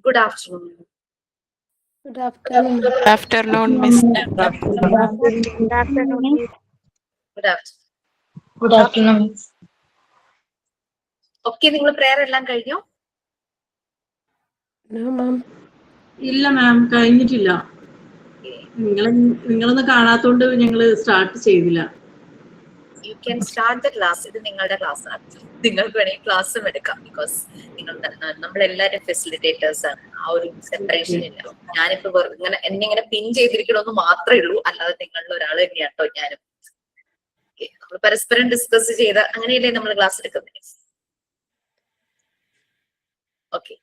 Good afternoon. Good afternoon. Good afternoon, Miss. Good afternoon. Good afternoon. Good afternoon. Good afternoon. Okay, നിങ്ങൾ prayer എല്ലാം കഴിഞ്ഞോ? No, ma'am. ഇല്ല മാം, കഴിഞ്ഞിട്ടില്ല. നിങ്ങളൊന്ന് കാണാത്തോണ്ട് ഞങ്ങള് സ്റ്റാർട്ട് ചെയ്തില്ല. You can start the class. ഇത് നിങ്ങളുടെ ക്ലാസ് ആണ്. നിങ്ങൾക്ക് വേണമെങ്കിൽ ക്ലാസ്സും എടുക്കാം. ബിക്കോസ് നമ്മളെല്ലാവരും ഫെസിലിറ്റേറ്റേഴ്സ് ആണ്. ആ ഒരു സെപ്പറേഷൻ ഇല്ല. ഞാനിപ്പോ ഇങ്ങനെ എന്നിങ്ങനെ പിൻ ചെയ്തിരിക്കണമെന്ന് മാത്രമേ ഉള്ളൂ. അല്ലാതെ നിങ്ങളിൽ ഒരാൾ തന്നെയാട്ടോ ഞാനും. നമ്മൾ പരസ്പരം ഡിസ്കസ് ചെയ്ത് അങ്ങനെയല്ലേ നമ്മൾ ക്ലാസ് എടുക്കുന്നത്. ഓക്കെ,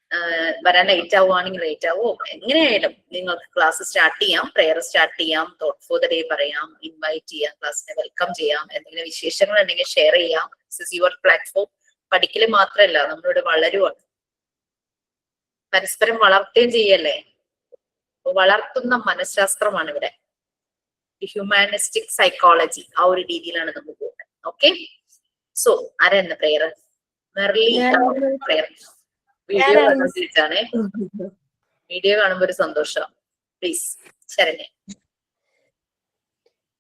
വരാൻ ലേറ്റ് ആവുകയാണെങ്കിൽ ലേറ്റ് ആവോ, എങ്ങനെയായാലും നിങ്ങൾക്ക് ക്ലാസ് സ്റ്റാർട്ട് ചെയ്യാം, പ്രെയർ സ്റ്റാർട്ട് ചെയ്യാം, തോട്ട് ഫോർ ദ ഡേ പറയാം, ഇൻവൈറ്റ് ചെയ്യാം, ക്ലാസ്സിനെ വെൽക്കം ചെയ്യാം, എന്തെങ്കിലും വിശേഷങ്ങൾ ഉണ്ടെങ്കിൽ ഷെയർ ചെയ്യാം. This is your platform. പഠിക്കല് മാത്രമല്ല, നമ്മളിവിടെ വളരുവാണ്, പരസ്പരം വളർത്തുകയും ചെയ്യല്ലേ. വളർത്തുന്ന മനഃശാസ്ത്രമാണ് ഇവിടെ, ഹ്യൂമാനിസ്റ്റിക് സൈക്കോളജി. ആ ഒരു രീതിയിലാണ് നമ്മൾ പോകുന്നത്. ഓക്കെ, സോ ആരാണ് പ്രെയർ? മെർലി പ്രെയർ. വീഡിയോ കാണുമ്പോഴാണ്, വീഡിയോ കാണുമ്പോ ഒരു സന്തോഷം. പ്ലീസ് ശരണ്യ.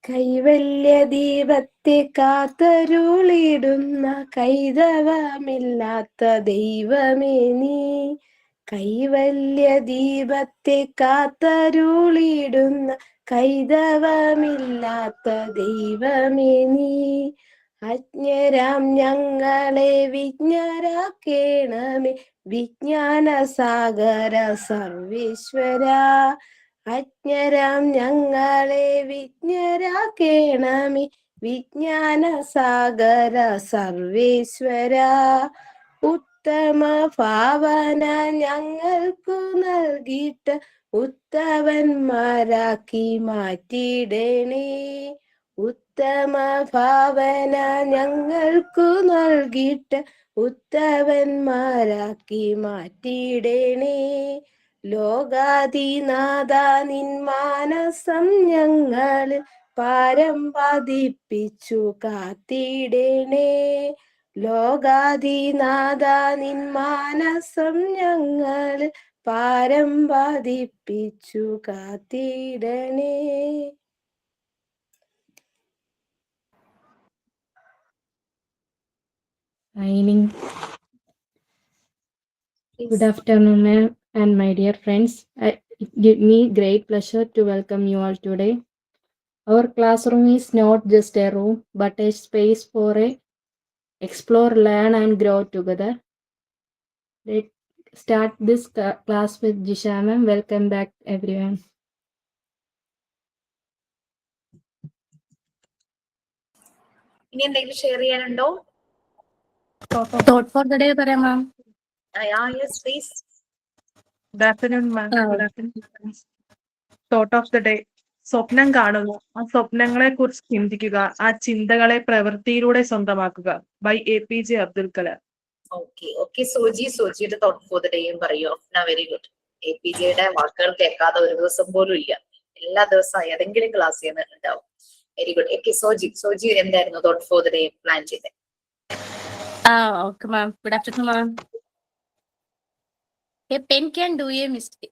കൈവല്യ ദീപത്തെ കാത്തരുളിടുന്ന കൈതവമില്ലാത്ത ദൈവമേ നീ, കൈവല്യ ദീപത്തെ കാത്തരുളിടുന്ന കൈതവമില്ലാത്ത ദൈവമേ നീ, അജ്ഞരാം ഞങ്ങളെ വിജ്ഞരാക്കേണമേ വിജ്ഞാന സാഗര സർവേശ്വര, അജ്ഞരാം ഞങ്ങളെ വിജ്ഞരാക്കേണമേ വിജ്ഞാന സാഗര സർവേശ്വര, ഉത്തമ ഭാവന ഞങ്ങൾക്കു നൽകിയിട്ട് ഉത്തമന്മാരാക്കി മാറ്റിയിടണേ, ഉത്തമ ഭാവന ഞങ്ങൾക്കു നൽകിയിട്ട് ഉത്തമന്മാരാക്കി മാറ്റിയിടണേ, ലോകാധിനാഥ നിൻ മാനസം ഞങ്ങളിൽ പാരം പതിപ്പിച്ചു കാത്തിടണേ, ലോകാധിനാഥ നിൻ മാനസം ഞങ്ങളിൽ പാരം പതിപ്പിച്ചു കാത്തിടണേ. Signing. Good afternoon, ma'am, and my dear friends. It gives me great pleasure to welcome you all today. Our classroom is not just a room, but a space for a explore, learn, and grow together. Let's start this class with Jisha, ma'am. Welcome back, everyone. ഇനി എന്തെങ്കിലും share ചെയ്യാനുണ്ടോ? Thought for the day പറയാം മാം. Yes, please. Good afternoon, ma'am. Good afternoon. Thought of the day. സ്വപ്നം കാണുക, ആ സ്വപ്നങ്ങളെ കുറിച്ച് ചിന്തിക്കുക, ആ ചിന്തകളെ പ്രവൃത്തിയിലൂടെ സ്വന്തമാക്കുക. By APJ Abdul Kalam. Okay, സോജിയുടെ തോട്ട് ഫോർ ദ ഡേയും പറയൂ. Very good. APJയുടെ വാക്കുകൾ കേൾക്കാതെ ഒരു ദിവസം പോലും ഇല്ല. എല്ലാ ദിവസവും ഏതെങ്കിലും ക്ലാസ് ചെയ്യുന്നുണ്ടാവും. Very good. ഓക്കെ, സോജി എന്തായിരുന്നു thought for the day plan ചെയ്തത്? Okay ma'am. Good afternoon ma'am. A pen can do a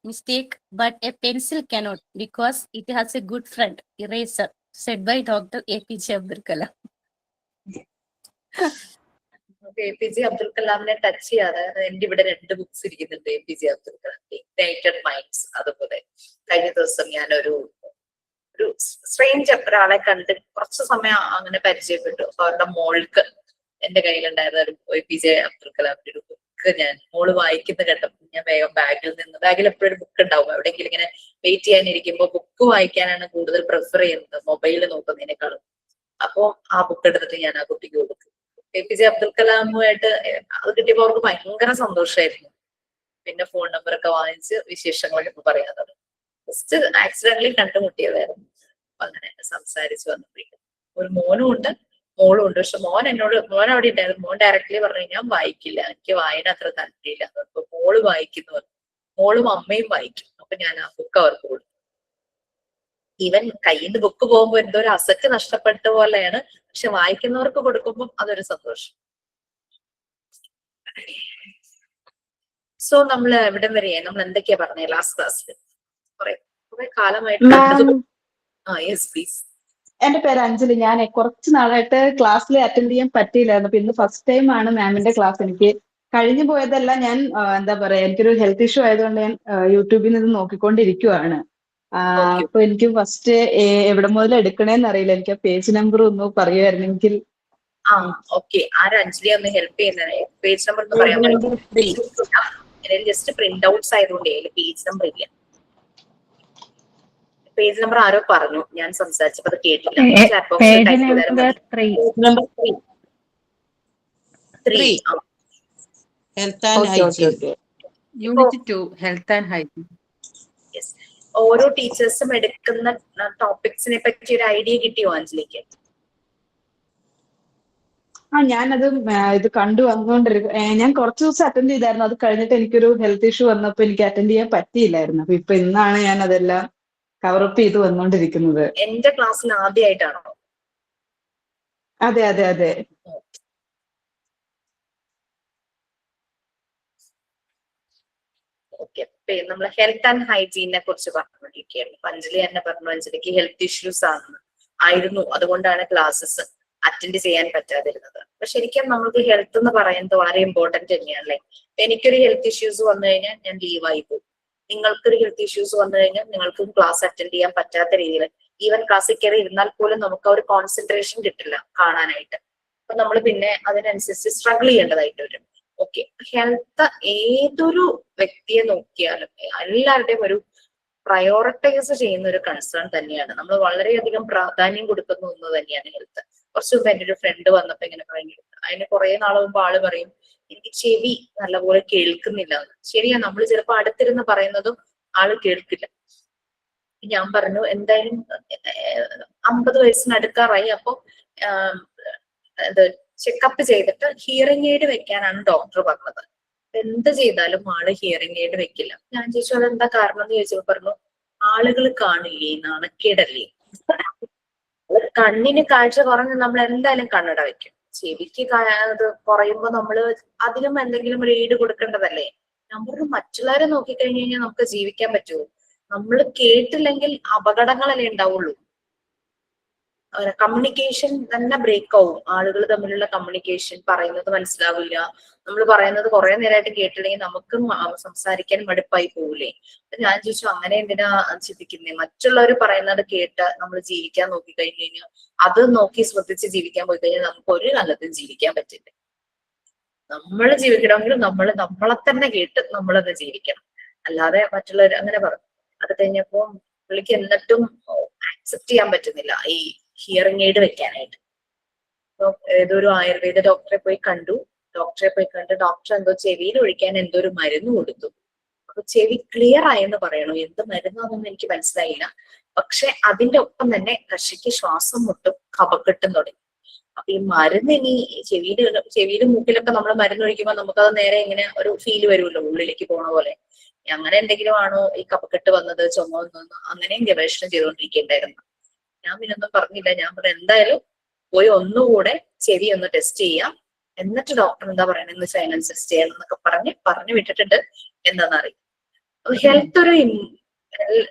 mistake, but a pencil cannot, because it has a good friend, eraser, said by Dr. APJ Abdul Kalam. APJ Abdul കലാമിനെ touch ചെയ്യാതെ എന്റെ ഇവിടെ 2 books ഇരിക്കുന്നുണ്ട്. APJ Abdul Kalam, ignited minds. അതുപോലെ കഴിഞ്ഞ ദിവസം ഞാനൊരു strange ഒരാളെ കണ്ട് കുറച്ച് സമയം അങ്ങനെ പരിചയപ്പെട്ടു. അപ്പൊ അവരുടെ മോൾക്ക് എന്റെ കയ്യിലുണ്ടായിരുന്ന ഒരു APJ അബ്ദുൽ കലാമിന്റെ ഒരു ബുക്ക് ഞാൻ മോള് വായിക്കുന്ന കേട്ടപ്പോൾ ഞാൻ വേഗം ബാഗിൽ എപ്പോഴും ബുക്ക് ഉണ്ടാവും. എവിടെയെങ്കിലും ഇങ്ങനെ വെയിറ്റ് ചെയ്യാനിരിക്കുമ്പോ ബുക്ക് വായിക്കാനാണ് കൂടുതൽ പ്രിഫർ ചെയ്യുന്നത് മൊബൈൽ നോക്കുന്നതിനേക്കാളും. അപ്പോ ആ ബുക്ക് എടുത്തിട്ട് ഞാൻ ആ കുട്ടിക്ക് കൊടുക്കും. APJ അബ്ദുൽ കലാമുമായിട്ട് അത് കിട്ടിയപ്പോ അവർക്ക് ഭയങ്കര സന്തോഷമായിരുന്നു. പിന്നെ ഫോൺ നമ്പർ ഒക്കെ വാങ്ങിച്ച് വിശേഷങ്ങളൊക്കെ പറയാതെ ജസ്റ്റ് ആക്സിഡന്റലി കണ്ടുമുട്ടിയതായിരുന്നു. അപ്പൊ അങ്ങനെ സംസാരിച്ചു വന്നപ്പോഴേക്കും ഒരു മോനും ഉണ്ട് മോളും ഉണ്ട്. പക്ഷെ മോൻ അവിടെ ഉണ്ടായിരുന്നു. മോൻ ഡയറക്ട്ലി പറഞ്ഞു ഞാൻ വായിക്കില്ല, എനിക്ക് വായന അത്ര താല്പര്യമില്ല. അപ്പൊ മോള് വായിക്കുന്നു, മോളും അമ്മയും വായിക്കും. അപ്പൊ ഞാൻ ആ ബുക്ക് അവർക്ക് കൊടുത്തു. ഈവൻ കയ്യിൽ നിന്ന് ബുക്ക് പോകുമ്പോ എന്തോ ഒരു അസറ്റ് നഷ്ടപ്പെട്ട പോലെയാണ്. പക്ഷെ വായിക്കുന്നവർക്ക് കൊടുക്കുമ്പോൾ അതൊരു സന്തോഷം. സോ നമ്മൾ എവിടം വരെയായി, നമ്മൾ എന്തൊക്കെയാ പറഞ്ഞേ ലാസ്റ്റ് ക്ലാസ്സിൽ? കുറെ കാലമായിട്ട് മാം, യെസ് പ്ലീസ്. എന്റെ പേര് അഞ്ജലി. ഞാൻ കുറച്ച് നാളായിട്ട് ക്ലാസ്സിൽ അറ്റൻഡ് ചെയ്യാൻ പറ്റിയില്ലായിരുന്നു. അപ്പൊ ഇന്ന് ഫസ്റ്റ് ടൈം ആണ് മാമിന്റെ ക്ലാസ്. എനിക്ക് കഴിഞ്ഞു പോയതെല്ലാം ഞാൻ എന്താ പറയാ, എനിക്കൊരു ഹെൽത്ത് ഇഷ്യൂ ആയതുകൊണ്ട് ഞാൻ യൂട്യൂബിൽ നിന്ന് നോക്കിക്കൊണ്ടിരിക്കുവാണ്. Okay. അപ്പൊ എനിക്ക് ഫസ്റ്റ് എവിടെ മുതൽ എടുക്കണേന്ന് അറിയില്ല. എനിക്ക് ആ പേജ് നമ്പർ ഒന്ന് പറയുമായിരുന്നെങ്കിൽ. ഓക്കെ, ആര് അഞ്ജലി ഒന്ന് ഹെൽപ്പ് ചെയ്യുന്നേ? പേജ് നമ്പർ ഒന്ന് പറയാൻ പറ്റും? ജസ്റ്റ് പ്രിന്റ് ഔട്ട്സ് ആയതുകൊണ്ട് പേജ് നമ്പർ ഇല്ല. പേജ് നമ്പർ ആരോ പറഞ്ഞു, ഞാൻ സംസാരിച്ചപ്പോ അത് കേട്ടില്ല. ചാറ്റ് ബോക്സിൽ ടൈപ്പ് ചെയ്താലും മതി. Number 3. Health and okay okay hygiene. Okay. Unit 2, Health and Hygiene. Yes. ഓരോ ടീച്ചേഴ്സും എടുക്കുന്ന ടോപ്പിക്സിനെ പറ്റി ഒരു ഐഡിയ കിട്ടിയോ അഞ്ജലിക്ക്? ഞാനത് ഇത് കണ്ടു വന്നുകൊണ്ടിരിക്കും. ഞാൻ കുറച്ച് ദിവസം അറ്റൻഡ് ചെയ്തായിരുന്നു. അത് കഴിഞ്ഞിട്ട് എനിക്കൊരു ഹെൽത്ത് ഇഷ്യൂ വന്നപ്പോ എനിക്ക് അറ്റൻഡ് ചെയ്യാൻ പറ്റിയില്ലായിരുന്നു. അപ്പൊ ഇപ്പൊ ഇന്നാണ് ഞാൻ അതെല്ലാം കവറപ്പ് ചെയ്ത് വന്നോണ്ടിരിക്കുന്നത്. എന്റെ ക്ലാസ്സിൽ ആദ്യമായിട്ടാണോ? അതെ അതെ അതെ. ഓക്കെ, നമ്മൾ ഹെൽത്ത് ആൻഡ് ഹൈജീനെ കുറിച്ച് പറഞ്ഞുകൊണ്ടിരിക്കുകയാണ്. അഞ്ജലി തന്നെ പറഞ്ഞു അഞ്ജലിക്ക് ഹെൽത്ത് ഇഷ്യൂസ് ആയിരുന്നു, അതുകൊണ്ടാണ് ക്ലാസ്സസ് അറ്റൻഡ് ചെയ്യാൻ പറ്റാതിരുന്നത്. അപ്പൊ ശരിക്കും നമുക്ക് ഹെൽത്ത് എന്ന് പറയുന്നത് വളരെ ഇമ്പോർട്ടന്റ് തന്നെയാണല്ലേ. എനിക്കൊരു ഹെൽത്ത് ഇഷ്യൂസ് വന്നു കഴിഞ്ഞാൽ ഞാൻ ലീവായി പോകും. നിങ്ങൾക്കൊരു ഹെൽത്ത് ഇഷ്യൂസ് വന്നു കഴിഞ്ഞാൽ നിങ്ങൾക്കും ക്ലാസ് അറ്റൻഡ് ചെയ്യാൻ പറ്റാത്ത രീതിയിൽ, ഈവൻ ക്ലാസ്സിൽ കയറി ഇരുന്നാൽ പോലും നമുക്ക് ആ ഒരു കോൺസെൻട്രേഷൻ കിട്ടില്ല കാണാനായിട്ട്. അപ്പൊ നമ്മൾ പിന്നെ അതിനനുസരിച്ച് സ്ട്രഗിൾ ചെയ്യേണ്ടതായിട്ട് വരും. ഓക്കെ, ഹെൽത്ത് ഏതൊരു വ്യക്തിയെ നോക്കിയാലും എല്ലാവരുടെയും ഒരു പ്രയോറിറ്റൈസ് ചെയ്യുന്ന ഒരു കൺസേൺ തന്നെയാണ്. നമ്മൾ വളരെയധികം പ്രാധാന്യം കൊടുക്കുന്ന ഒന്ന് തന്നെയാണ് ഹെൽത്ത്. കുറച്ച് മുമ്പ് എൻ്റെ ഒരു ഫ്രണ്ട് വന്നപ്പോ ഇങ്ങനെ പറയുന്നത്, അതിന് കുറെ നാളെ മുമ്പ് ആള് പറയും എനിക്ക് ചെവി നല്ലപോലെ കേൾക്കുന്നില്ല എന്ന്. ശരിയാ, നമ്മൾ ചിലപ്പോ അടുത്തിരുന്ന് പറയുന്നതും ആള് കേൾക്കില്ല. ഞാൻ പറഞ്ഞു എന്തായാലും 50 വയസ്സിനടുക്കാറായി, അപ്പൊ ചെക്കപ്പ് ചെയ്തിട്ട് ഹിയറിംഗ് എയ്ഡ് വെക്കാനാണ് ഡോക്ടർ പറഞ്ഞത്. എന്ത് ചെയ്താലും ആള് ഹിയറിംഗ് എയ്ഡ് വെക്കില്ല. ഞാൻ ചോദിച്ചു അതെന്താ കാരണം എന്ന് ചോദിച്ചപ്പോ പറഞ്ഞു ആളുകൾ കാണില്ലേ, നാണക്കേടല്ലേ. കണ്ണിന് കാഴ്ച കുറഞ്ഞ് നമ്മൾ എന്തായാലും കണ്ണട വെക്കും. ചെവിക്ക് അത് കുറയുമ്പോ നമ്മള് അതിനും എന്തെങ്കിലും ഒരു എയ്ഡ് കൊടുക്കേണ്ടതല്ലേ. ഞാൻ പറഞ്ഞു മറ്റുള്ളവരെ നോക്കിക്കഴിഞ്ഞു കഴിഞ്ഞാൽ നമുക്ക് ജീവിക്കാൻ പറ്റുമോ? നമ്മൾ കേട്ടില്ലെങ്കിൽ അപകടങ്ങളല്ലേ ഉണ്ടാവുള്ളൂ. കമ്മ്യൂണിക്കേഷൻ തന്നെ ബ്രേക്ക് ആവും. ആളുകൾ തമ്മിലുള്ള കമ്മ്യൂണിക്കേഷൻ, പറയുന്നത് മനസ്സിലാവില്ല. നമ്മൾ പറയുന്നത് കുറെ നേരമായിട്ട് കേട്ടില്ലെങ്കിൽ നമുക്കും സംസാരിക്കാൻ മടുപ്പായി പോകൂലേ. അപ്പൊ ഞാൻ ചോദിച്ചു അങ്ങനെ എന്തിനാ ചിന്തിക്കുന്നേ? മറ്റുള്ളവർ പറയുന്നത് കേട്ട് നമ്മൾ ജീവിക്കാൻ നോക്കി കഴിഞ്ഞു കഴിഞ്ഞാൽ, അത് നോക്കി ശ്രദ്ധിച്ച് ജീവിക്കാൻ പോയി കഴിഞ്ഞാൽ നമുക്ക് ഒരു കാലത്തും ജീവിക്കാൻ പറ്റില്ല. നമ്മൾ ജീവിക്കണമെങ്കിൽ നമ്മളെ തന്നെ കേട്ട് നമ്മളത് ജീവിക്കണം, അല്ലാതെ മറ്റുള്ളവർ അങ്ങനെ പറഞ്ഞു. അത് കഴിഞ്ഞപ്പോ പുള്ളിക്ക് എന്നിട്ടും ആക്സെപ്റ്റ് ചെയ്യാൻ പറ്റുന്നില്ല ഈ ഹിയറിംഗ് എയ്ഡ് വെക്കാനായിട്ട്. അപ്പൊ ഏതൊരു ആയുർവേദ ഡോക്ടറെ പോയി കണ്ട് ഡോക്ടർ എന്തോ ചെവിയിൽ ഒഴിക്കാൻ എന്തോ ഒരു മരുന്ന് കൊടുത്തു. അപ്പൊ ചെവി ക്ലിയർ ആയെന്ന് പറയണു. എന്ത് മരുന്നാണെന്ന് എനിക്ക് മനസ്സിലായില്ല. പക്ഷെ അതിന്റെ ഒപ്പം തന്നെ കക്ഷിക്ക് ശ്വാസം മുട്ടും കഫക്കെട്ടും തുടങ്ങി. അപ്പൊ ഈ മരുന്ന് ഇനി ചെവിയിലും മൂക്കിലൊക്കെ നമ്മൾ മരുന്ന് ഒഴിക്കുമ്പോൾ നമുക്കത് നേരെ ഇങ്ങനെ ഒരു ഫീല് വരുമല്ലോ, ഉള്ളിലേക്ക് പോണ പോലെ. അങ്ങനെ എന്തെങ്കിലും ആണോ ഈ കഫക്കെട്ട് വന്നത്, ചുമ വന്നത്, അങ്ങനെയും ഗവേഷണം ചെയ്തുകൊണ്ടിരിക്കേണ്ടായിരുന്നു. ഞാൻ പിന്നൊന്നും പറഞ്ഞില്ല. ഞാൻ പറഞ്ഞു എന്തായാലും പോയി ഒന്നുകൂടെ ചെവി ഒന്ന് ടെസ്റ്റ് ചെയ്യാം, എന്നിട്ട് ഡോക്ടർ എന്താ പറയണെന്ന് വെച്ചാൽ അതിനനുസരിച്ച് ചെയ്യണം എന്നൊക്കെ പറഞ്ഞു വിട്ടിട്ടുണ്ട്. എന്താണെന്നറിയാം. ഹെൽത്ത് ഒരു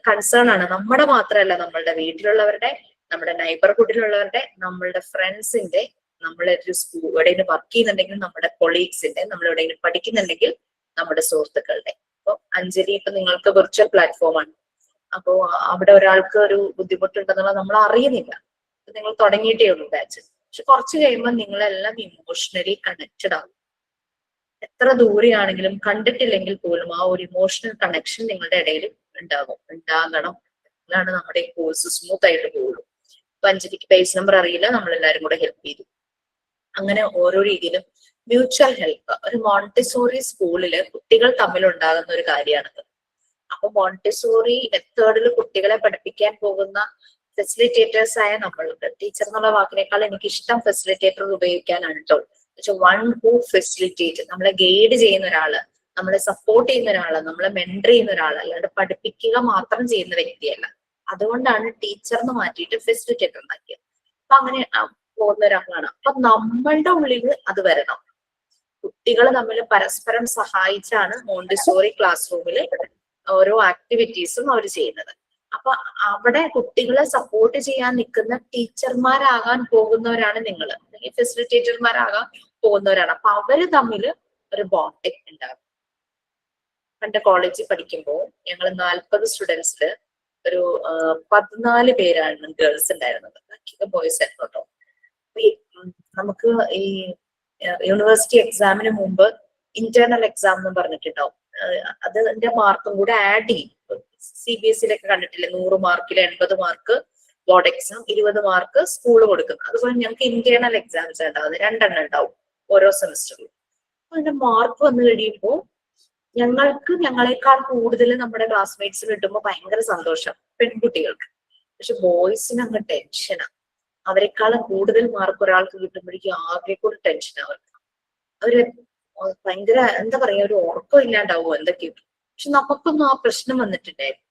കൺസേൺ ആണ്. നമ്മുടെ മാത്രമല്ല, നമ്മളുടെ വീട്ടിലുള്ളവരുടെ, നമ്മുടെ നൈബർഹുഡിലുള്ളവരുടെ, നമ്മളുടെ ഫ്രണ്ട്സിന്റെ, നമ്മളൊരു എവിടെയെങ്കിലും വർക്ക് ചെയ്യുന്നുണ്ടെങ്കിൽ നമ്മുടെ കൊളീഗ്സിന്റെ, നമ്മൾ എവിടെയെങ്കിലും പഠിക്കുന്നുണ്ടെങ്കിൽ നമ്മുടെ സുഹൃത്തുക്കളുടെ. അപ്പൊ അഞ്ജലി ഇപ്പൊ നിങ്ങൾക്ക് വിർച്വൽ പ്ലാറ്റ്ഫോമാണ്. അപ്പോ അവിടെ ഒരാൾക്ക് ഒരു ബുദ്ധിമുട്ടുണ്ടെന്നുള്ളത് നമ്മൾ അറിയുന്നില്ല. നിങ്ങൾ തുടങ്ങിയിട്ടേ ഉള്ളൂ ബാച്ച്. പക്ഷെ കുറച്ച് കഴിയുമ്പോൾ നിങ്ങളെല്ലാം ഇമോഷണലി കണക്റ്റഡ് ആകും. എത്ര ദൂരെയാണെങ്കിലും കണ്ടിട്ടില്ലെങ്കിൽ പോലും ആ ഒരു ഇമോഷണൽ കണക്ഷൻ നിങ്ങളുടെ ഇടയിൽ ഉണ്ടാകണം. എന്നാണ് നമ്മുടെ ഈ കോഴ്സ് സ്മൂത്ത് ആയിട്ട് പോകുള്ളൂ. അപ്പൊ അഞ്ജലിക്ക് പേജ് നമ്പർ അറിയില്ല, നമ്മളെല്ലാരും കൂടെ ഹെൽപ്പ് ചെയ്തു. അങ്ങനെ ഓരോ രീതിയിലും മ്യൂച്വൽ ഹെൽപ്പ്. ഒരു മോണ്ടിസോറി സ്കൂളില് കുട്ടികൾ തമ്മിൽ ഉണ്ടാകുന്ന ഒരു കാര്യമാണത്. അപ്പൊ മോണ്ടിസോറി മെത്തേഡിൽ കുട്ടികളെ പഠിപ്പിക്കാൻ പോകുന്ന ഫെസിലിറ്റേറ്റേഴ്സ് ആയ നമ്മൾക്ക്, ടീച്ചർ എന്നുള്ള വാക്കിനേക്കാൾ എനിക്ക് ഇഷ്ടം ഫെസിലിറ്റേറ്റർ ഉപയോഗിക്കാനാണ് കേട്ടോ. വൺ ഹൂ ഫെസിലിറ്റേറ്റ്, നമ്മളെ ഗൈഡ് ചെയ്യുന്ന ഒരാള്, നമ്മളെ സപ്പോർട്ട് ചെയ്യുന്ന ഒരാള്, നമ്മളെ മെന്റർ ചെയ്യുന്ന ഒരാള്, അല്ലാണ്ട് പഠിപ്പിക്കുക മാത്രം ചെയ്യുന്ന വ്യക്തിയല്ല. അതുകൊണ്ടാണ് ടീച്ചറിന് മാറ്റിയിട്ട് ഫെസിലിറ്റേറ്റർ ഉണ്ടാക്കിയത്. അപ്പൊ അങ്ങനെ പോകുന്ന ഒരാളാണ്. അപ്പൊ നമ്മളുടെ ഉള്ളിൽ അത് വരണം. കുട്ടികൾ തമ്മിൽ പരസ്പരം സഹായിച്ചാണ് മോണ്ടിസോറി ക്ലാസ് റൂമിൽ ഓരോ ആക്ടിവിറ്റീസും അവർ ചെയ്യുന്നത്. അപ്പൊ അവിടെ കുട്ടികളെ സപ്പോർട്ട് ചെയ്യാൻ നിൽക്കുന്ന ടീച്ചർമാരാകാൻ പോകുന്നവരാണ് നിങ്ങൾ, അല്ലെങ്കിൽ ഫെസിലിറ്റേറ്റർമാരാകാൻ പോകുന്നവരാണ്. അപ്പൊ അവര് തമ്മിൽ ഒരു ബോണ്ടിങ് ഉണ്ടാകും. പണ്ട് കോളേജിൽ പഠിക്കുമ്പോൾ ഞങ്ങൾ 40 സ്റ്റുഡൻസില് ഒരു 14 പേരാണ് ഗേൾസ് ഉണ്ടായിരുന്നത്, ബാക്കിയൊക്കെ ബോയ്സ് ആയിരുന്നു കേട്ടോ. നമുക്ക് ഈ യൂണിവേഴ്സിറ്റി എക്സാമിന് മുമ്പ് ഇന്റേണൽ എക്സാം എന്ന് പറഞ്ഞിട്ടുണ്ടാവും. അതിന്റെ മാർക്കും കൂടെ ആഡ് ചെയ്യും. CBSE-ലൊക്കെ കണ്ടിട്ടില്ലേ, 100 മാർക്കിൽ 80 mark board exam, 20 mark school കൊടുക്കും. അതുപോലെ ഞങ്ങൾക്ക് ഇന്റേണൽ എക്സാംസ് ഉണ്ടാവും, 2 ഉണ്ടാവും ഓരോ സെമിസ്റ്ററിലും. അതിന്റെ മാർക്ക് വന്നു കഴിയുമ്പോൾ ഞങ്ങളെക്കാൾ കൂടുതൽ നമ്മുടെ ക്ലാസ്മേറ്റ്സ് കിട്ടുമ്പോൾ ഭയങ്കര സന്തോഷം പെൺകുട്ടികൾക്ക്. പക്ഷെ ബോയ്സിന് അങ്ങ് ടെൻഷനാ. അവരെക്കാളും കൂടുതൽ മാർക്ക് ഒരാൾക്ക് കിട്ടുമ്പോഴേക്കും ആകെ കൂടെ ടെൻഷൻ അവർക്ക്. അവര് ഭയങ്കര എന്താ പറയാ, ഒരു ഉറക്കം ഇല്ലാണ്ടാവും എന്തൊക്കെയോ. പക്ഷെ നമുക്കൊന്നും ആ പ്രശ്നം വന്നിട്ടുണ്ടായിരുന്നു.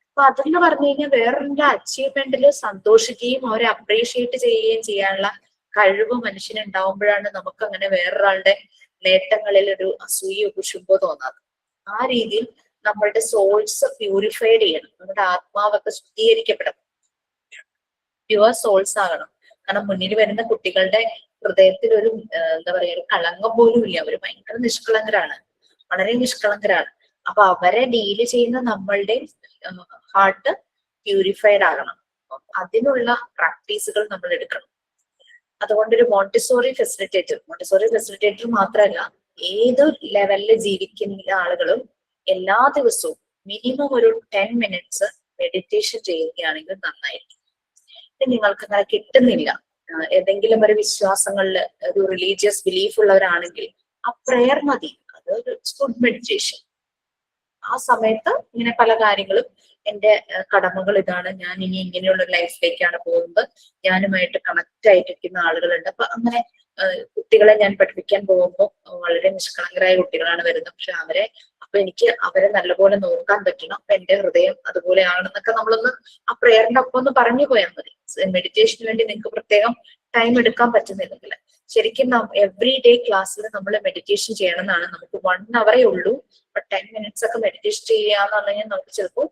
അപ്പൊ അതെന്ന് പറഞ്ഞു കഴിഞ്ഞാൽ വേറൊരു അച്ചീവ്മെന്റിൽ സന്തോഷിക്കുകയും അവരെ അപ്രീഷിയേറ്റ് ചെയ്യുകയും ചെയ്യാനുള്ള കഴിവ് മനുഷ്യനുണ്ടാവുമ്പോഴാണ് നമുക്ക് അങ്ങനെ വേറൊരാളുടെ നേട്ടങ്ങളിൽ ഒരു അസൂയോ കുശുമ്പോ തോന്നാതെ. ആ രീതിയിൽ നമ്മളുടെ സോൾസ് പ്യൂരിഫൈഡ് ചെയ്യണം, നമ്മുടെ ആത്മാവൊക്കെ ശുദ്ധീകരിക്കപ്പെടണം, പ്യുവർ സോൾസ് ആകണം. കാരണം മുന്നിൽ വരുന്ന കുട്ടികളുടെ ഹൃദയത്തിൽ ഒരു എന്താ പറയാ, ഒരു കളങ്കം പോലും ഇല്ല. അവര് ഭയങ്കര നിഷ്കളങ്കരാണ്, വളരെ നിഷ്കളങ്കരാണ്. അപ്പൊ അവരെ ഡീല് ചെയ്യുന്ന നമ്മളുടെ ഹാർട്ട് പ്യൂരിഫൈഡ് ആകണം. അതിനുള്ള പ്രാക്ടീസുകൾ നമ്മൾ എടുക്കണം. അതുകൊണ്ടൊരു മോണ്ടിസോറി ഫെസിലിറ്റേറ്റർ മാത്രമല്ല, ഏത് ലെവലിൽ ജീവിക്കുന്ന ആളുകളും എല്ലാ ദിവസവും മിനിമം ഒരു 10 മിനിറ്റ്സ് മെഡിറ്റേഷൻ ചെയ്യുകയാണെങ്കിൽ നന്നായിരിക്കും. നിങ്ങൾക്ക് അങ്ങനെ കിട്ടുന്നില്ല, ഏതെങ്കിലും ഒരു വിശ്വാസങ്ങളിൽ ഒരു റിലീജിയസ് ബിലീഫ് ഉള്ളവരാണെങ്കിൽ ആ പ്രെയർ മതി, അത് ഗുഡ് മെഡിറ്റേഷൻ. ആ സമയത്ത് ഇങ്ങനെ പല കാര്യങ്ങളും, എന്റെ കടമകൾ ഇതാണ്, ഞാൻ ഇനി ഇങ്ങനെയുള്ള ലൈഫിലേക്കാണ് പോകുന്നത്, ഞാനുമായിട്ട് കണക്ട് ആയിട്ടിരിക്കുന്ന ആളുകളുണ്ട്. അപ്പൊ അങ്ങനെ കുട്ടികളെ ഞാൻ പഠിപ്പിക്കാൻ പോകുമ്പോൾ വളരെ നിഷ്കളങ്കരായ കുട്ടികളാണ് വരുന്നത്. പക്ഷെ അപ്പൊ എനിക്ക് അവരെ നല്ലപോലെ നോക്കാൻ പറ്റണം, അപ്പൊ എന്റെ ഹൃദയം അതുപോലെ ആണെന്നൊക്കെ നമ്മളൊന്ന് ആ പ്രേയറിന്റെ ഒപ്പം ഒന്ന് പറഞ്ഞു പോയാൽ മതി. മെഡിറ്റേഷന് വേണ്ടി നിങ്ങൾക്ക് പ്രത്യേകം ടൈം എടുക്കാൻ പറ്റുന്നില്ലെങ്കിൽ ശരിക്കും എവറി ഡേ ക്ലാസ്സിൽ നമ്മൾ മെഡിറ്റേഷൻ ചെയ്യണം എന്നാണ്. നമുക്ക് 1 hour ഉള്ളൂ, 10 മിനിറ്റ്സ് ഒക്കെ മെഡിറ്റേഷൻ ചെയ്യാന്ന് പറഞ്ഞു കഴിഞ്ഞാൽ നമുക്ക് ചിലപ്പോൾ